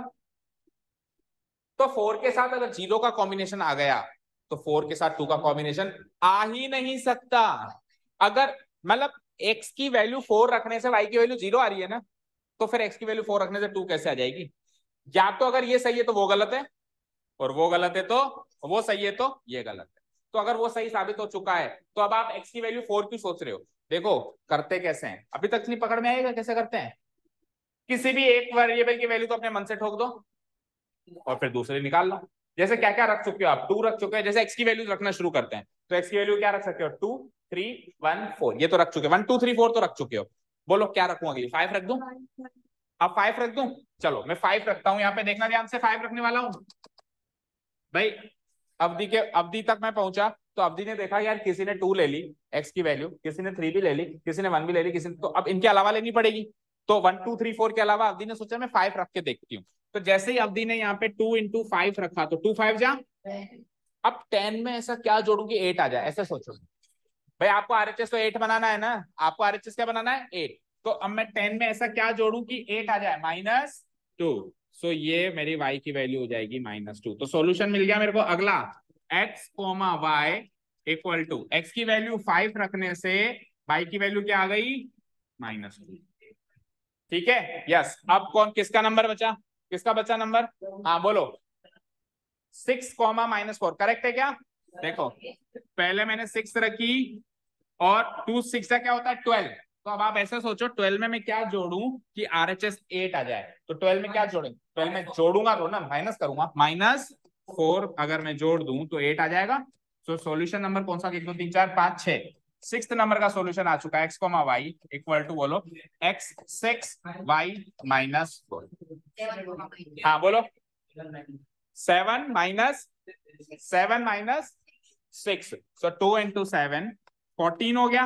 तो 4 के साथ अगर 0 का कॉम्बिनेशन आ गया तो 4 के साथ 2 का कॉम्बिनेशन आ ही नहीं सकता। अगर मतलब x की वैल्यू 4 रखने से y की वैल्यू 0 आ रही है ना, तो फिर x की वैल्यू 4 रखने से 2 कैसे आ जाएगी? या तो अगर ये सही है तो वो गलत है, और वो गलत है तो वो सही है, तो ये गलत है। तो अगर वो सही साबित हो चुका है तो अब आप x की वैल्यू 4 क्यों सोच रहे हो? देखो करते कैसे हैं, अभी तक नहीं पकड़ में आएगा कैसे करते हैं। किसी भी एक वेरिएबल की वैल्यू को अपने मन से ठोक दो और फिर दूसरे निकाल लो। जैसे क्या क्या रख चुके हो आप? 2 रख चुके हैं। जैसे x की वैल्यू रखना शुरू करते हैं तो x की वैल्यू क्या रख सकते हो? 2 3 1 4, ये तो रख चुके हो। 1 2 3 4 तो रख चुके हो। बोलो क्या रखूं अगली? 5 रख दूं? अब 5 रख दूं? चलो मैं 5 रखता हूं, यहाँ पे देखना ध्यान से, 5 रखने वाला हूं भाई। अवधि तक मैं पहुंचा तो अवधि ने देखा यार किसी ने 2 ले ली x की वैल्यू, किसी ने 3 भी ले ली, किसी ने 1 भी ले ली, किसी ने, तो अब इनके अलावा लेनी पड़ेगी। तो 1 2 3 4 के अलावा अवधि ने सोचा मैं 5 रख के देखती हूँ। तो जैसे ही अवधि ने यहाँ पे 2 इंटू 5 रखा तो 2 5 जा। अब 10 में ऐसा क्या जोड़ू कि 8 आ जाए, ऐसे सोचो भाई। आपको आरएचएस तो 8 बनाना है ना, आपको आरएचएस क्या बनाना है? 8। तो अब मैं 10 में ऐसा क्या जोड़ू कि 8 आ जाए? -2। सो ये मेरी y की वैल्यू हो जाएगी -2। तो सॉल्यूशन मिल गया मेरे को। अगला x, y equal to, x की वैल्यू 5 रखने से y की वैल्यू क्या आ गई? -2। ठीक है, यस। अब कौन, किसका नंबर बचा? किसका बचा नंबर? हाँ बोलो। 6, -4 करेक्ट है क्या? देखो पहले मैंने 6 रखी और 2 6 का क्या होता है? 12। तो अब आप ऐसे सोचो 12 में मैं क्या जोड़ूं कि आरएचएस 8 आ जाए? तो 12 में क्या जोड़ें? 12 में जोड़ूंगा तो ना, माइनस करूंगा, -4 अगर मैं जोड़ दूं तो 8 आ जाएगा। तो सॉल्यूशन नंबर कौन सा? 1 2 3 4 5 6, 6th नंबर का सॉल्यूशन आ चुका है। x, y इक्वल टू, बोलो x 6 y -4। हाँ बोलो 7 -6, सो 2 इंटू 7 14 हो गया।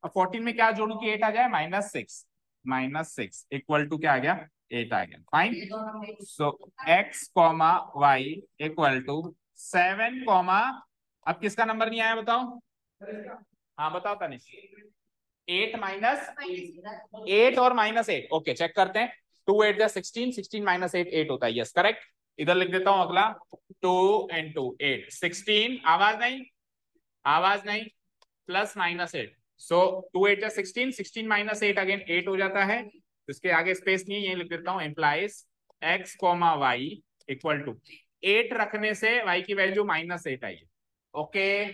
अब 14 में क्या जोड़ू कि 8 आ जाए? -6 इक्वल टू क्या आ गया? 8 आ गया। Fine. So x, y equal to 7, अब किसका नंबर नहीं आया बताओ? हाँ बताओ तनिष। 8 और -8, ओके चेक करते हैं। 2 8 16, 16 -8 8 होता है। Yes correct. इधर लिख देता हूं अगला, 2 इंटू 8 16, आवाज नहीं, आवाज नहीं, +-8। सो 2 8 16, 16 -8 अगेन 8 हो जाता है। तो इसके आगे स्पेस नहीं है, ये लिख देता हूं, implies x, y equal to 8 रखने से y की वैल्यू -8 आई। ओके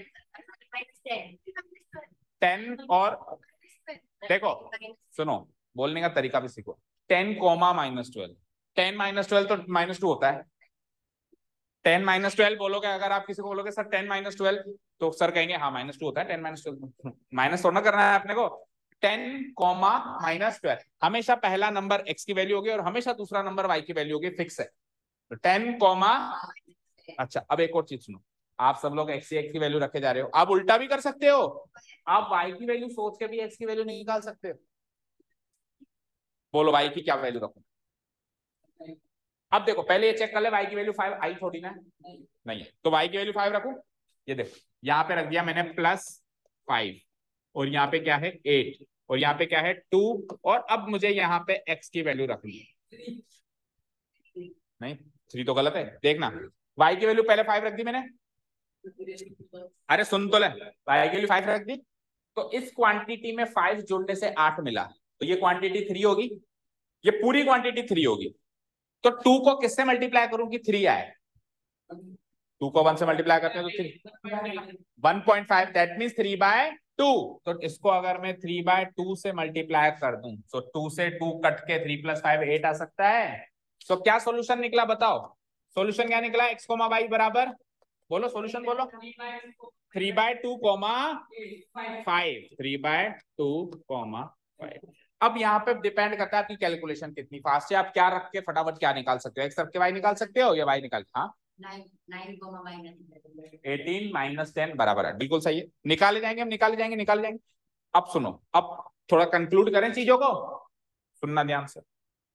10 और देखो सुनो, बोलने का तरीका भी सीखो। 10, -12, 10 -12 तो -2 होता है। 10 -12 बोलोगे, अगर आप किसी को बोलोगे सर 10 -12, तो सर कहेंगे हाँ -2 होता है 10 -12, माइनस थोड़ा करना है अपने को। 10, -12 हमेशा पहला नंबर x की वैल्यू होगी और हमेशा दूसरा नंबर y की वैल्यू होगी, फिक्स है। तो 10, अच्छा अब एक और चीज सुनो, आप सब लोग x की वैल्यू रखे जा रहे हो, आप उल्टा भी कर सकते हो। आप y की वैल्यू सोच के भी x की वैल्यू निकाल सकते हो। बोलो y की क्या वैल्यू रखो? अब देखो पहले ये चेक कर ले, y की वैल्यू 5 आई थोड़ी ना नहीं है, तो y की वैल्यू 5 रखूं। ये देखो यहाँ पे रख दिया मैंने +5, और यहाँ पे क्या है 8, और यहाँ पे क्या है 2, और अब मुझे यहाँ पे x की वैल्यू रखनी है। नहीं 3 तो गलत है, देखना y की वैल्यू पहले 5 रख दी मैंने। अरे सुन तो ले, y की वैल्यू 5 रख दी, तो इस क्वांटिटी में 5 जोड़ने से 8 मिला, तो ये क्वांटिटी 3 होगी, ये पूरी क्वांटिटी 3 होगी। तो 2 को किससे मल्टीप्लाई करूं कि 3 आए? 2 को 1 से मल्टीप्लाई करते हैं तो 3, 1.5, दैट मींस 3/2। तो इसको अगर मैं 3/2 से मल्टीप्लाई कर दूं तो 2 से 2 कट के 3 + 5 8 आ सकता है। तो क्या सॉल्यूशन निकला बताओ? सॉल्यूशन क्या निकला? x, y बराबर, बोलो सॉल्यूशन बोलो, 3/2, 5, 3/2, 5। अब यहाँ पे डिपेंड करता है आपकी कैलकुलेशन कितनी फास्ट है, आप क्या रख के फटाफट क्या निकाल सकते हो? x रख के y निकाल सकते हो या y निकाल, हाँ 18 - 10 बराबर है, बिल्कुल सही है। निकाले जाएंगे, हम निकाले जाएंगे, निकाले जाएंगे। अब सुनो, अब थोड़ा कंक्लूड करें चीजों को, सुनना ध्यान से।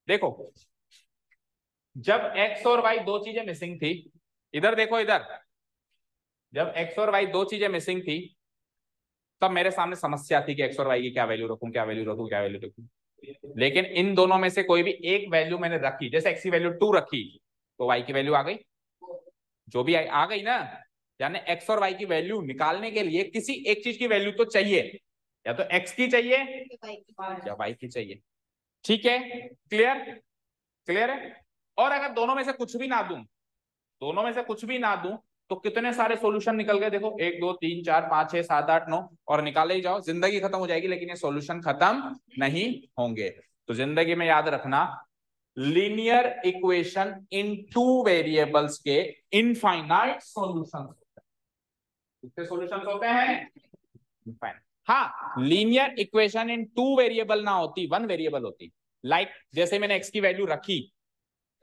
देखो जब x और y दो चीजें मिसिंग थी, इधर देखो इधर, जब x और y दो चीजें मिसिंग थी तब मेरे सामने समस्या थी कि x और y की क्या वैल्यू रखूं, क्या वैल्यू रखूं, क्या वैल्यू रखूं। लेकिन इन दोनों में से कोई भी एक वैल्यू मैंने रखी, जैसे x की वैल्यू 2 रखी तो y की वैल्यू आ गई, जो भी आ गई ना। यानी x और y की वैल्यू निकालने के लिए किसी एक चीज की वैल्यू तो चाहिए, या तो x की चाहिए या y की चाहिए। ठीक है, क्लियर, क्लियर है। और अगर दोनों में से कुछ भी ना दूं, दोनों में से कुछ भी ना दूं, तो कितने सारे सॉल्यूशन निकल गए देखो, 1 2 3 4 5 6 7 8 9, और निकाले ही जाओ, जिंदगी खत्म हो जाएगी लेकिन ये सॉल्यूशन खत्म नहीं होंगे। तो जिंदगी में याद रखना, linear equation in two variables के इनफाइनाइट सॉल्यूशंस होते हैं। कितने सॉल्यूशंस होते हैं? इनफाइनाइट। हाँ, linear equation in two variable ना होती, वन वेरिएबल होती। लाइक जैसे मैंने x की वैल्यू रखी,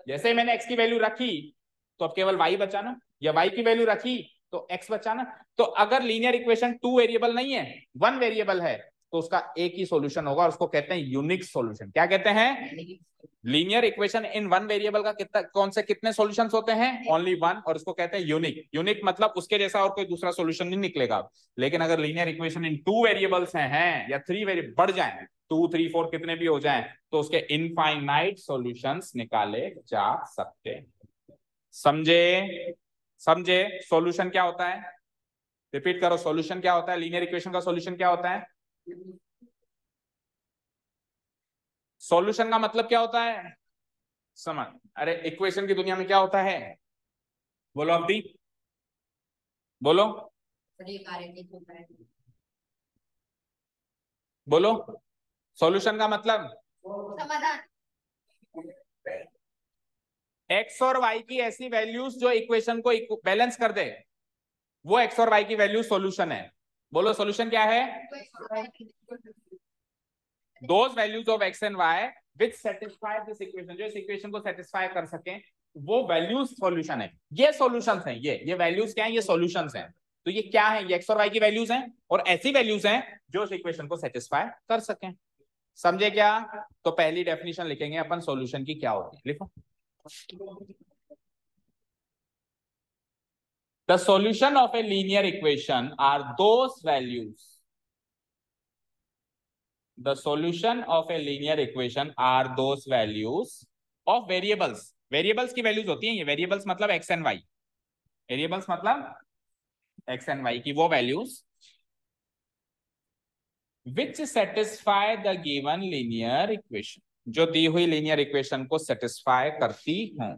जैसे मैंने x की वैल्यू रखी तो अब केवल y बचा ना, या y की वैल्यू रखी तो x बचा ना। तो अगर लीनियर इक्वेशन टू वेरिएबल नहीं है, वन वेरिएबल है, तो उसका एक ही सॉल्यूशन होगा और उसको कहते हैं यूनिक सॉल्यूशन। क्या कहते हैं? Linear equation in one variable का कितना, कौन से कितने सॉल्यूशंस होते हैं? ओनली वन, और उसको कहते हैं यूनिक। यूनिक मतलब उसके जैसा और कोई दूसरा सॉल्यूशन नहीं निकलेगा। लेकिन अगर linear equation in two variables हैं या थ्री वेरिएबल बढ़ जाए, 2 3 4 कितने भी हो जाएं, तो उसके इनफाइनाइट सॉल्यूशंस निकाले जा सकते हैं। समझे? समझे सॉल्यूशन क्या होता है? रिपीट करो, सॉल्यूशन क्या होता है? लीनियर इक्वेशन का सॉल्यूशन क्या होता है? सॉल्यूशन का मतलब क्या होता है? समझ, अरे इक्वेशन की दुनिया में क्या होता है? बोलो अवधि, बोलो, बोलो, सॉल्यूशन का मतलब समाधान। एक्स और वाई की ऐसी वैल्यूज जो इक्वेशन को बैलेंस कर दे, वो एक्स और वाई की वैल्यू सॉल्यूशन है। बोलो सॉल्यूशन क्या है? Those values of X and Y which satisfy this equation, जो इस इक्वेशन को सेटिस्फाई कर सके, वो वैल्यूज सॉल्यूशन है। ये सॉल्यूशंस हैं, ये वैल्यूज क्या है? ये सॉल्यूशंस हैं। तो ये क्या है? ये एक्स और वाई की वैल्यूज हैं, और ऐसी वैल्यूज हैं जो इस इक्वेशन को सेटिस्फाई कर सकें। समझे क्या? तो पहली डेफिनेशन लिखेंगे अपन सॉल्यूशन की, क्या होती है, लिखो। The solution of a linear equation are those values. The solution of a linear equation are those values of variables. Variables की values होती हैं ये, variables मतलब x and y, variables मतलब x and y की वो values which satisfy the given linear equation, जो दी हुई linear equation को satisfy करती हों।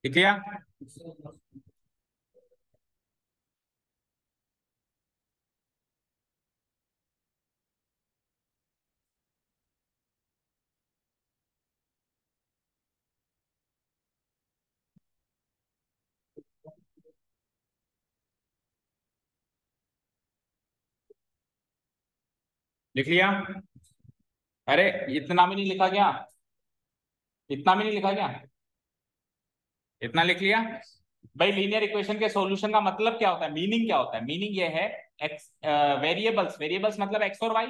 ठीक है? लिख लिया? अरे इतना भी नहीं लिखा क्या? इतना भी नहीं लिखा क्या? इतना लिख लिया? भाई लीनियर इक्वेशन के सॉल्यूशन का मतलब क्या होता है? मीनिंग क्या होता है? मीनिंग ये है, एक्स वेरिएबल्स, वेरिएबल्स मतलब एक्स और वाई,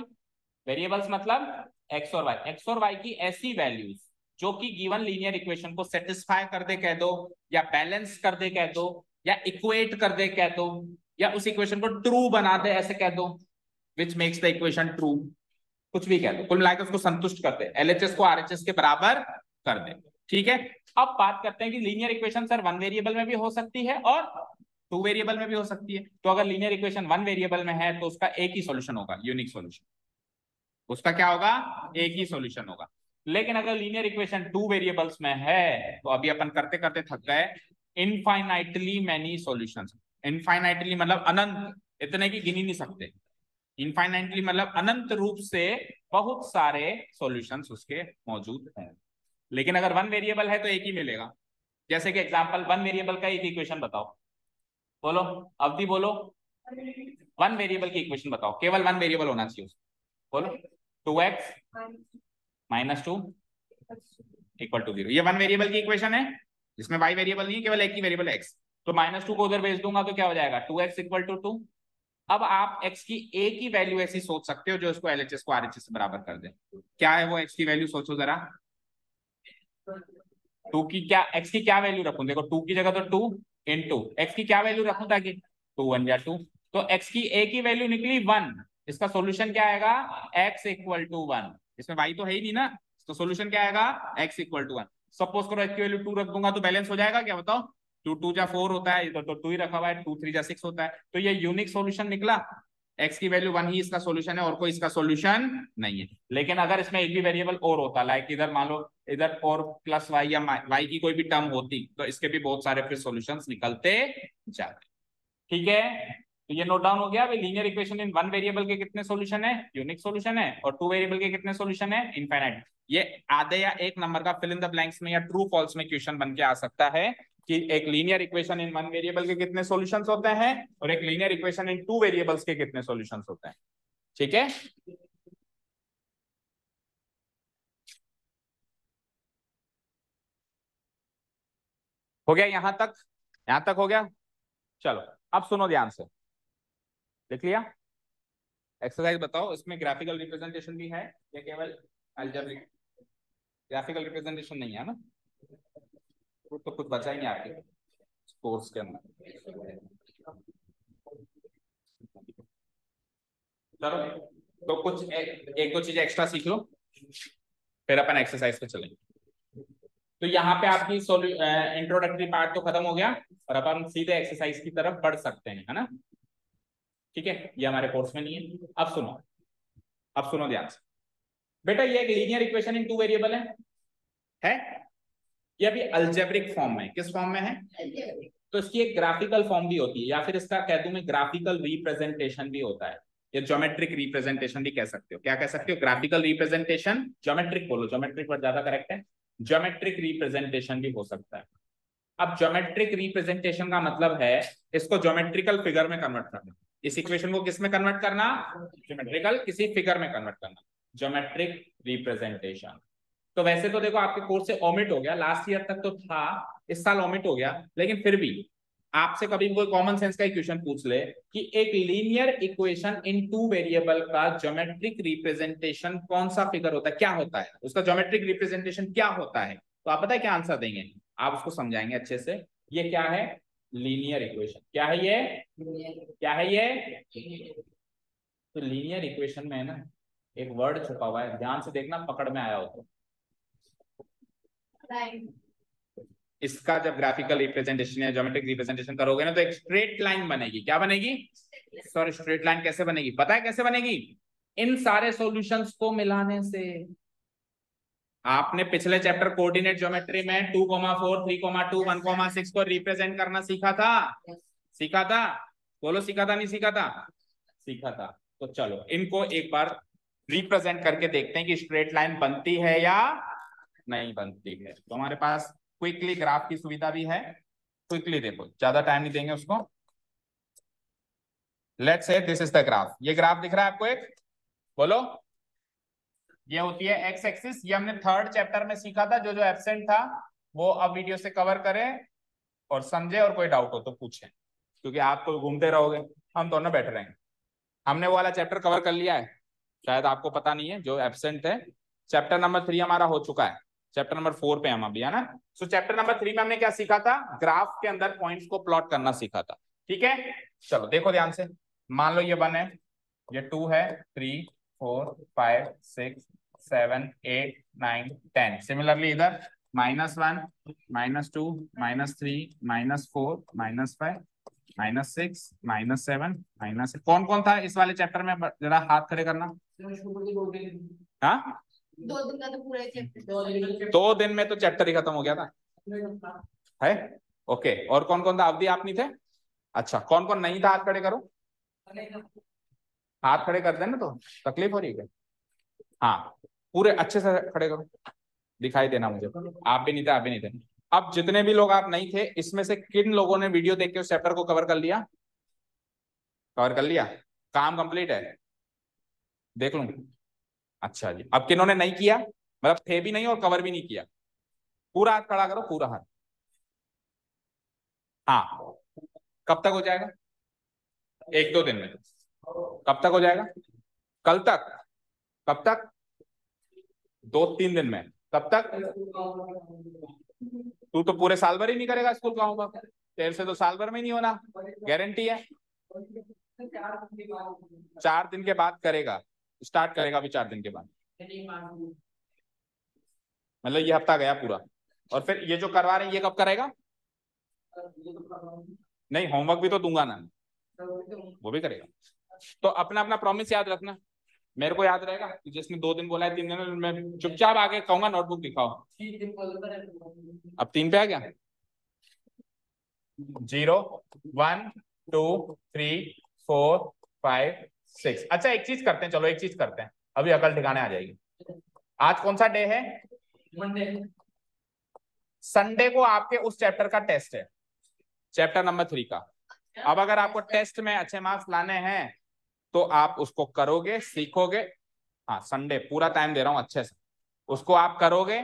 वेरिएबल्स मतलब एक्स और वाई, एक्स और वाई की ऐसी वैल्यूज जो कि गिवन लीनियर इक्वेशन को सेटिस्फाई कर दे कह दो, या बैलेंस कर दे कह दो, या इक्वेट कर दे कह दो, या उस इक्वेशन को ट्रू बना दे ऐसे कह दो, which makes the equation true, कुछ भी कह दो, कुल मिलाकर उसको संतुष्ट कर दे, एलएचएस को आरएचएस के बराबर कर दे। ठीक है, अब बात करते हैं कि linear equation sir one variable में भी हो सकती है और टू वेरिएबल में भी हो सकती है। तो अगर लीनियर इक्वेशन वन वेरिएबल में है तो उसका एक ही सॉल्यूशन होगा, यूनिक सॉल्यूशन। उसका क्या होगा? एक ही सॉल्यूशन होगा। लेकिन अगर लीनियर इक्वेशन टू वेरिएबल्स में है, तो अभी अपन करते करते थक गए, इनफाइनाइटली मैनी सॉल्यूशंस। इनफाइनाइटली मतलब अनंत, इतने की गिन ही नहीं सकते। इनफाइनाइटली मतलब अनंत रूप से बहुत सारे सॉल्यूशंस उसके मौजूद हैं। लेकिन अगर वन वेरिएबल है तो एक ही मिलेगा। जैसे कि एग्जांपल, वन वेरिएबल का एक इक्वेशन बताओ, बोलो अवधि, बोलो वन वेरिएबल की इक्वेशन बताओ, केवल वन वेरिएबल होना चाहिए उसको। बोलो 2x -2 इक्वल टू 0। ये वन वेरिएबल की इक्वेशन है जिसमें y वेरिएबल नहीं है, केवल एक ही वेरिएबल है x। तो -2 को उधर भेज दूंगा तो क्या हो जाएगा 2x इक्वल टू 2। अब आप x की एक ही वैल्यू ऐसी सोच सकते हो जो उसको LHS को RHS से बराबर कर दे। क्या है वो x की वैल्यू, सोचो जरा। टू की क्या, x की क्या वैल्यू रखूं, देखो 2 की जगह तो 2 इंटू x की क्या वैल्यू रखूं ताकि 2 1 या 2। तो x की एक ही वैल्यू निकली 1। इसका सॉल्यूशन क्या आएगा, x इक्वल टू 1। इसमें y तो है ही नहीं ना, तो सॉल्यूशन क्या आएगा x इक्वल टू 1। सपोज करो x की वैल्यू 2 रख दूंगा तो बैलेंस हो जाएगा क्या, बताओ। 2 2 जा 4 होता है, इधर तो 2 ही रखा हुआ है, 2 3 जा 6 होता है। तो ये यूनिक सॉल्यूशन निकला। x की वैल्यू 1 ही इसका सॉल्यूशन है और कोई इसका सॉल्यूशन नहीं है। लेकिन अगर इसमें एक भी वेरिएबल और होता, लाइक इधर मान लो इधर और प्लस वाई या वाई की कोई भी टर्म होती, तो इसके भी बहुत सारे फिर सॉल्यूशंस निकलते जाते। ठीक है, तो ये नोट डाउन हो गया। Linear equation in one variable के कितने सॉल्यूशन है, यूनिक सॉल्यूशन है, और टू वेरिएबल के कितने सॉल्यूशन है, इनफाइनाइट। ये आधे या एक नंबर का फिल इन द ब्लैंक्स में या ट्रू फॉल्स में क्वेश्चन बन के आ सकता है कि एक linear equation in one variable के कितने सॉल्यूशंस होते हैं और एक linear equation in two variables के कितने सॉल्यूशंस होते हैं। ठीक है, हो गया यहां तक, यहां तक हो गया। चलो अब सुनो ध्यान से, देख लिया एक्सरसाइज, बताओ इसमें ग्राफिकल रिप्रेजेंटेशन भी है या केवल अलजेब्रिक। ग्राफिकल रिप्रेजेंटेशन नहीं है ना, तो कुछ बचा ही नहीं आपके कोर्स के अंदर। चलो तो कुछ एक दो चीजें एक्स्ट्रा सीख लो, फिर अपन एक्सरसाइज पे चलेंगे। तो यहाँ पे आपकी इंट्रोडक्टरी पार्ट तो खत्म हो गया और अपन सीधे एक्सरसाइज की तरफ बढ़ सकते हैं, है ना। ठीक है, ये हमारे कोर्स में नहीं है। अब सुनो, अब सुनो ध्यान से। बेटा ये एक linear equation in two variable है ये अभी अलजेब्रिक फॉर्म में, किस फॉर्म में है, तो इसकी एक ग्राफिकल फॉर्म भी होती है, या फिर इसका कह दूं मैं ग्राफिकल रिप्रेजेंटेशन भी होता है, या ज्योमेट्रिक रिप्रेजेंटेशन भी कह सकते हो। क्या कह सकते हो, ग्राफिकल रिप्रेजेंटेशन, ज्योमेट्रिक बोलो, ज्योमेट्रिक वर्ड ज्यादा करेक्ट है, ज्योमेट्रिक रिप्रेजेंटेशन भी हो सकता है। अब ज्योमेट्रिक रिप्रेजेंटेशन का मतलब है इसको ज्योमेट्रिकल फिगर में कन्वर्ट करना। इस इक्वेशन को किस में कन्वर्ट करना, ज्योमेट्रिकल किसी फिगर में कन्वर्ट करना, ज्योमेट्रिक रिप्रेजेंटेशन। तो वैसे तो देखो आपके कोर्स से ओमिट हो गया, लास्ट ईयर तक तो था, इस साल ओमिट हो गया, लेकिन फिर भी आपसे कभी कोई कॉमन सेंस का इक्वेशन पूछ ले कि एक linear equation in two variable का ज्योमेट्रिक रिप्रेजेंटेशन कौन सा फिगर होता है, क्या होता है, उसका ज्योमेट्रिक रिप्रेजेंटेशन क्या होता है, तो आप पता है क्या आंसर देंगे, आप उसको समझाएंगे अच्छे से। ये क्या है, लीनियर इक्वेशन। क्या है ये, क्या है ये, तो लीनियर इक्वेशन में है ना एक वर्ड छुपा हुआ है, ध्यान से देखना, पकड़ में आया हो तो। इसका जब ग्राफिकल रिप्रेजेंटेशन या ज्योमेट्रिक रिप्रेजेंटेशन करोगे ना तो एक स्ट्रेट लाइन बनेगी। क्या बनेगी, सॉरी स्ट्रेट लाइन कैसे बनेगी, पता है कैसे बनेगी, इन सारे सॉल्यूशंस को मिलाने से। आपने पिछले चैप्टर कोऑर्डिनेट ज्योमेट्री में 2,4 3,2 1,6 को रिप्रेजेंट करना सीखा था, सीखा था, बोलो सीखा था नहीं सीखा था, सीखा था। तो चलो इनको एक बार रिप्रेजेंट करके देखते हैं कि स्ट्रेट लाइन बनती है या नहीं बनती है। तो हमारे पास क्विकली ग्राफ की सुविधा भी है, क्विकली देखो, ज्यादा टाइम नहीं देंगे उसको। Let's say this is the graph, ये ग्राफ दिख रहा है आपको एक, बोलो। ये होती है एक्स एक्सिस, ये हमने थर्ड चैप्टर में सीखा था, जो जो एब्सेंट था वो अब वीडियो से कवर करें और समझे, और कोई डाउट हो तो पूछें, क्योंकि आप तो घूमते रहोगे, हम दोनों बैठे रहेंगे। हमने वो वाला चैप्टर कवर कर लिया है, शायद आपको पता नहीं है, जो एब्सेंट है। चैप्टर नंबर 3 हमारा हो चुका है, चैप्टर नंबर 4 पे हम अभी, है ना। सो चैप्टर नंबर 3 में हमने क्या सीखा था, ग्राफ के अंदर पॉइंट्स को प्लॉट करना सीखा था। ठीक है, चलो देखो ध्यान से, मान लो ये 1 है, ये 2 है, 3 4 5 6 7 8 9 10। सिमिलरली इधर -1 -2 -3 -4 -5 -6 -7 -6। कौन कौन था इस वाले चैप्टर में, जरा हाथ खड़े करना। हाँ 2 दिन का तो पूरा चैप्टर, 2 दिन में तो चैप्टर ही खत्म हो गया था, है। ओके, और कौन कौन था, अवधि आप नहीं थे, अच्छा कौन कौन नहीं था, हाथ खड़े करो, हाथ खड़े कर देना, तो तकलीफ हो रही है क्या, हाँ पूरे अच्छे से खड़े करो, दिखाई देना मुझे। आप भी नहीं थे, आप भी नहीं थे। अब जितने भी लोग आप नहीं थे, इसमें से किन लोगों ने वीडियो देख के उस चैप्टर को कवर कर लिया, कवर कर लिया, काम कंप्लीट है, देख लूं। अच्छा जी, अब किन्होंने नहीं किया, मतलब थे भी नहीं और कवर भी नहीं किया, पूरा हाथ खड़ा करो, पूरा हाथ। हाँ, कब तक हो जाएगा? 1-2 दिन में। कब तक हो जाएगा? कल तक? कब तक? 2-3 दिन में। कब तक? तू तो पूरे साल भर ही नहीं करेगा स्कूल का होमवर्क, तेरे से तो साल भर में नहीं होना, गारंटी है। 4 दिन के बाद करेगा, स्टार्ट करेगा अभी 4 दिन के बाद, मतलब ये हफ्ता गया पूरा। और फिर ये जो करवा रहे हैं ये कब करेगा? नहीं, होमवर्क भी तो दूंगा ना, वो भी करेगा। तो अपना अपना प्रॉमिस याद रखना, मेरे को याद रहेगा कि जिसने 2 दिन बोला है 3 दिन में, मैं चुपचाप आगे कहूंगा नोटबुक दिखाओ। अब 3 पे आ गया। 0 1 2 3 4 5 6। अच्छा एक चीज करते हैं, चलो एक चीज करते हैं, अभी अकल ठिकाने आ जाएगी। आज कौन सा डे है? मंडे। संडे को आपके उस चैप्टर का टेस्ट है, चैप्टर नंबर 3 का। अब अगर आपको टेस्ट में अच्छे मार्क्स लाने हैं तो आप उसको करोगे, सीखोगे। हाँ, संडे पूरा टाइम दे रहा हूं अच्छे से, उसको आप करोगे,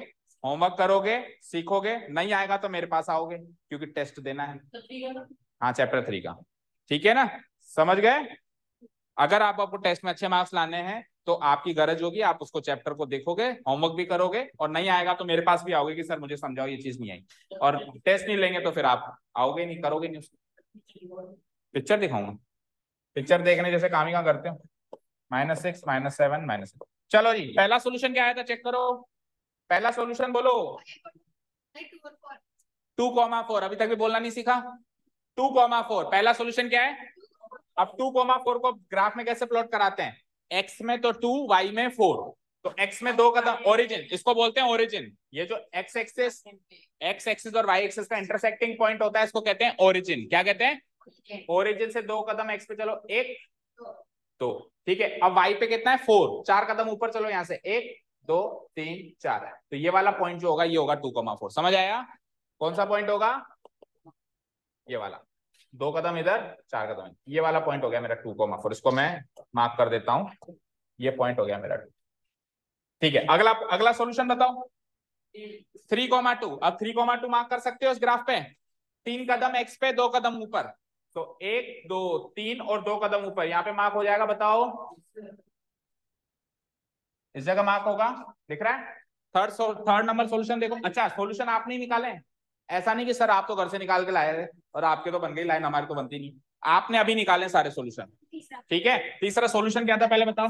होमवर्क करोगे, सीखोगे। नहीं आएगा तो मेरे पास आओगे, क्योंकि टेस्ट देना है। हाँ, चैप्टर 3 का, ठीक है ना? समझ गए? अगर आप आपको टेस्ट में अच्छे मार्क्स लाने हैं तो आपकी गरज होगी, आप उसको चैप्टर को देखोगे, होमवर्क भी करोगे, और नहीं आएगा तो मेरे पास भी आओगे कि सर मुझे समझाओ ये चीज नहीं आई। और टेस्ट नहीं लेंगे तो फिर आप आओगे नहीं, करोगे नहीं उसको। पिक्चर दिखाऊंगा, पिक्चर देखने जैसे काम ही कहाँ करते हो। -6 -7 -6। चलो जी, पहला सोल्यूशन क्या आया था, चेक करो। पहला सोल्यूशन बोलो। 2,4। अभी तक भी बोलना नहीं सीखा। 2,4 पहला सोल्यूशन क्या है? अब 2,4 को ग्राफ में कैसे प्लॉट कराते हैं? एक्स में तो 2, वाई में 4। तो एक्स में 2 कदम, ओरिजिन इसको बोलते हैं, ओरिजिन। ये जो एक्स एक्सिस और वाई एक्सिस का इंटरसेक्टिंग पॉइंट होता है इसको कहते हैं ओरिजिन। क्या कहते हैं? ओरिजिन से 2 कदम एक्स पे चलो, 1 2, ठीक है। अब वाई पे कितना है? 4, 4 कदम ऊपर चलो यहाँ से, 1 2 3 4 है। तो ये वाला पॉइंट जो होगा ये होगा 2,4। समझ आया? कौन सा पॉइंट होगा? ये वाला। 2 कदम इधर, 4 कदम, ये वाला पॉइंट हो गया मेरा 2,4। इसको मैं मार्क कर देता हूं, ये पॉइंट हो गया मेरा 2। ठीक है, अगला अगला सॉल्यूशन बताओ। 3,2। अब 3,2 मार्क कर सकते हो इस ग्राफ पे। 3 कदम एक्स पे, 2 कदम ऊपर, तो 1 2 3 और 2 कदम ऊपर, यहाँ पे मार्क हो जाएगा। बताओ, इस जगह मार्क होगा, दिख रहा है? थर्ड नंबर सॉल्यूशन देखो। अच्छा, सॉल्यूशन आपने ही निकाले, ऐसा नहीं कि सर आप तो घर से निकाल के लाए थे और आपके तो बन गई लाइन, हमारी तो बनती नहीं। आपने अभी निकाले सारे सॉल्यूशन, ठीक है। तीसरा सॉल्यूशन क्या था पहले बताओ?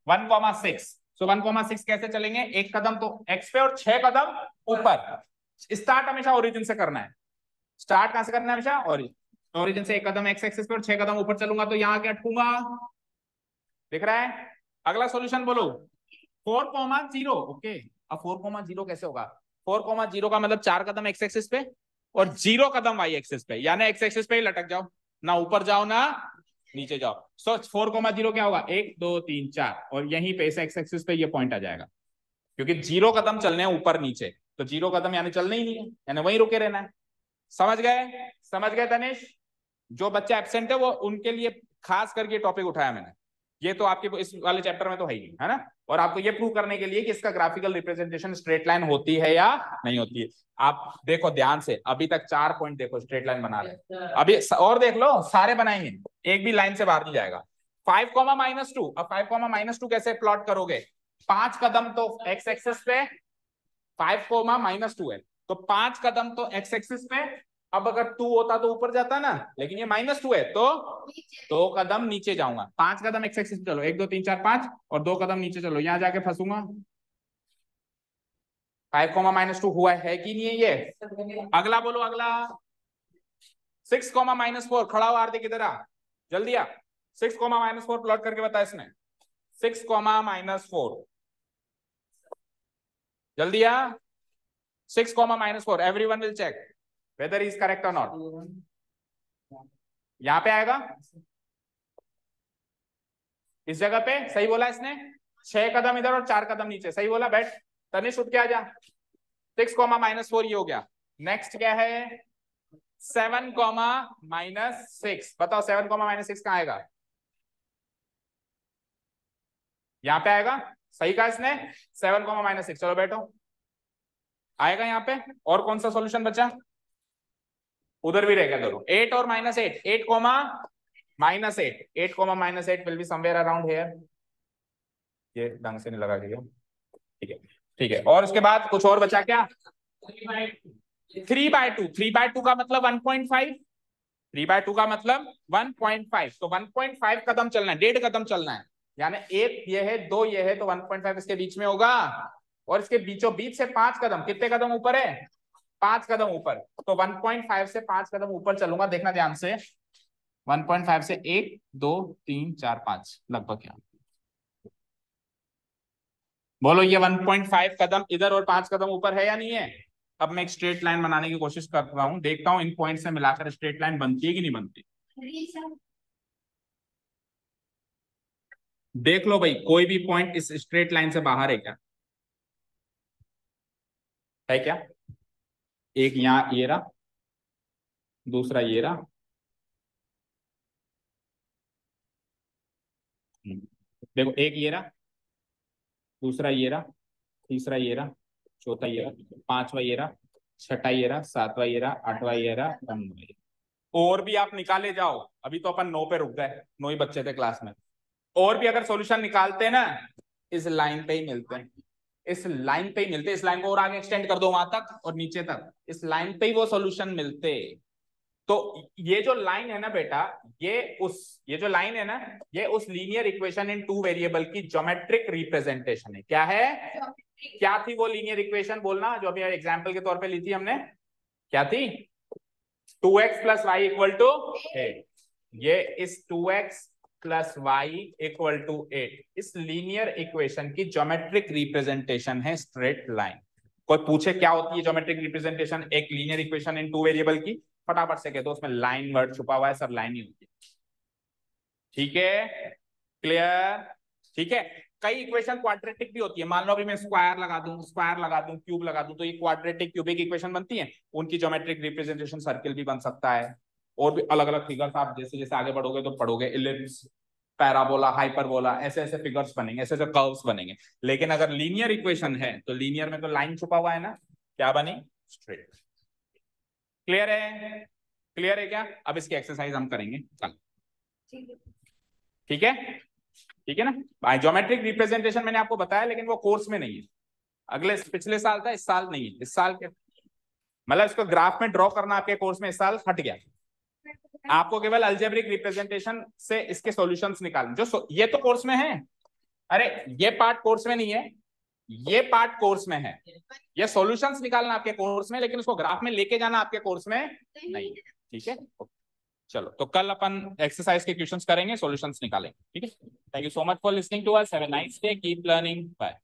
1,6। सो 1,6 कैसे चलेंगे? 1 कदम तो एक्स पे और 6 कदम ऊपर। स्टार्ट हमेशा ओरिजिन से करना है। स्टार्ट कहां से करना है? हमेशा ओरिजिन। ओरिजिन से 1 कदम एक्स एक्सिस पे और 6 कदम ऊपर चलूंगा तो यहाँ क्या अटकूंगा, दिख रहा है? अगला सॉल्यूशन बोलो। 4,0। ओके, अब 4,0 कैसे होगा? 4,0 का मतलब 4 कदम एक्स एक्सिस पे और 0 कदम वाई एक्सिस पे, यानी एक्स एक्सिस पे ही लटक जाओ, ना ऊपर जाओ ना नीचे जाओ। सो 4,0 क्या होगा? 1 2 3 4, और यहीं पे एक्स एक्सिस पे ये पॉइंट आ जाएगा, क्योंकि 0 कदम चलने हैं ऊपर नीचे, तो 0 कदम यानी चलना ही नहीं है, यानी वहीं रुके रहना है। समझ गए? समझ गए तनिष? जो बच्चे एब्सेंट है वो उनके लिए खास करके टॉपिक उठाया मैंने। ये तो आपके इस वाले चैप्टर में तो है ही नहीं, है ना? और आपको ये प्रूव करने के लिए कि इसका ग्राफिकल रिप्रेजेंटेशन स्ट्रेट लाइन होती है या नहीं होती है। आप देखो ध्यान से, अभी तक 4 पॉइंट देखो स्ट्रेट लाइन बना रहे हैं, अभी और देख लो, सारे बनाएंगे, एक भी लाइन से बाहर नहीं जाएगा। 5,-2। अब 5,-2 कैसे प्लॉट करोगे? 5 कदम तो एक्स एक्सिस पे, 5,-2 है, तो 5 कदम तो एक्स एक्सिस पे। अब अगर 2 होता तो ऊपर जाता ना, लेकिन ये -2 है तो 2 कदम नीचे जाऊंगा। 5 कदम एक्स एक्सिस पे चलो, 1 2 3 4 5, और 2 कदम नीचे चलो, यहां जाके फंसूंगा। 5,-2 हुआ है कि नहीं है ये? अगला बोलो, अगला 6,-4। खड़ा हो आरती, किधर आ, जल्दी आ। 6,-4 प्लॉट करके बता इसने। 6,-4 जल्दी आ। 6,-4 everyone will check whether he is correct or not. यहां पे आएगा, इस जगह पे सही बोला इसने। 6 कदम इधर और 4 कदम नीचे, सही बोला। बैठ तनिष, उठ के आ जा। 6,-4 ये हो गया। नेक्स्ट क्या है? 7,-6। बताओ 7,-6 कहां आएगा? यहां पे आएगा, सही कहा इसने। 7,-6, चलो बैठो। आएगा यहाँ पे। और कौन सा सॉल्यूशन बचा, उधर भी रहेगा दोनों, 8 और -8, 8 comma -8, 8 comma -8 will be somewhere around here. ये ढंग से नहीं लगा दिया, ठीक है ठीक है। और उसके बाद कुछ और बचा क्या, 3/2, 3/2 का मतलब 1.5, 3/2 का मतलब 1.5, तो 1.5 कदम चलना है, 1.5 कदम चलना है, यानी एक ये है, 2 ये है, तो 1.5 इसके बीच में होगा, और इसके बीचों बीच से 5 कदम, कितने कदम ऊपर है, 5 कदम ऊपर, तो 1.5 से 5 कदम ऊपर चलूंगा, देखना ध्यान से, 1.5 से 1 2 3 4 5 लगभग, क्या बोलो, ये 1.5 कदम इधर और 5 कदम ऊपर है या नहीं है। अब मैं एक स्ट्रेट लाइन बनाने की कोशिश कर रहा हूं, देखता हूं इन पॉइंट से मिलाकर स्ट्रेट लाइन बनती है कि नहीं बनती। देख लो भाई, कोई भी पॉइंट इस स्ट्रेट लाइन से बाहर है क्या, है क्या, एक यहाँ ये रहा, दूसरा ये रहा, देखो एक ये रहा, दूसरा ये रहा, तीसरा ये रहा, चौथा ये रहा, पांचवा ये रहा, छठा ये रहा, सातवां ये रहा, आठवां ये रहा, और नौवां ये रहा। और भी आप निकाले जाओ, अभी तो अपन 9 पे रुक गए, 9 ही बच्चे थे क्लास में, और भी अगर सॉल्यूशन निकालते हैं ना, इस लाइन पे ही मिलते हैं, इस लाइन पे ही मिलते, इस लाइन को और आगे एक्सटेंड कर दो वहां तक और नीचे तक, इस लाइन पे ही वो सॉल्यूशन मिलते। तो ये जो लाइन है ना बेटा, ये जो लाइन है ना, ये उस लीनियर इक्वेशन इन 2 वेरिएबल की ज्योमेट्रिक रिप्रेजेंटेशन है। क्या है, क्या थी वो लीनियर इक्वेशन, बोलना, जो अभी एग्जांपल के तौर पे ली थी हमने, क्या थी, 2x + y = 8, ये इस 2x + y = 8 इस लीनियर इक्वेशन की ज्योमेट्रिक रिप्रेजेंटेशन है स्ट्रेट लाइन। कोई पूछे क्या होती है ज्योमेट्रिक रिप्रेजेंटेशन एक लीनियर इक्वेशन इन 2 वेरिएबल की, फटाफट से कह दो, उसमें लाइन वर्ड छुपा हुआ है, सब लाइन ही होती है, ठीक है, क्लियर, ठीक है। कई इक्वेशन क्वाड्रेटिक भी होती है, मान लो अभी मैं स्क्वायर लगा दूं, क्यूब लगा दूं, तो ये क्वाड्रेटिक क्यूबिक इक्वेशन बनती है, उनकी ज्योमेट्रिक रिप्रेजेंटेशन सर्किल भी बन सकता है, और भी अलग अलग फिगर्स आप जैसे जैसे आगे बढ़ोगे तो पढ़ोगे, इलिप्स, पैराबोला, हाइपरबोला, ऐसे ऐसे फिगर्स बनेंगे, ऐसे ऐसे कर्व्स बनेंगे। लेकिन अगर लीनियर इक्वेशन है तो लीनियर में तो लाइन छुपा हुआ है ना, क्या बनी, स्ट्रेट। क्लियर है, क्लियर है क्या। अब इसकी एक्सरसाइज हम करेंगे कल, ठीक है, ठीक है ना। ज्योमेट्रिक रिप्रेजेंटेशन मैंने आपको बताया, लेकिन वो कोर्स में नहीं है, अगले पिछले साल था, इस साल नहीं है, इस साल के मतलब इसको ग्राफ में ड्रॉ करना आपके कोर्स में इस साल हट गया, आपको केवल अलजेब्रिक रिप्रेजेंटेशन से इसके सॉल्यूशंस निकालने, जो ये तो कोर्स में है, अरे ये पार्ट कोर्स में नहीं है, ये पार्ट कोर्स में है, ये सॉल्यूशंस निकालना आपके कोर्स में, लेकिन उसको ग्राफ में लेके जाना आपके कोर्स में नहीं, ठीक है। चलो, तो कल अपन एक्सरसाइज के क्वेश्चंस करेंगे, सॉल्यूशंस निकालेंगे, ठीक है। Thank you so much for listening to us, have a nice day, keep learning, bye.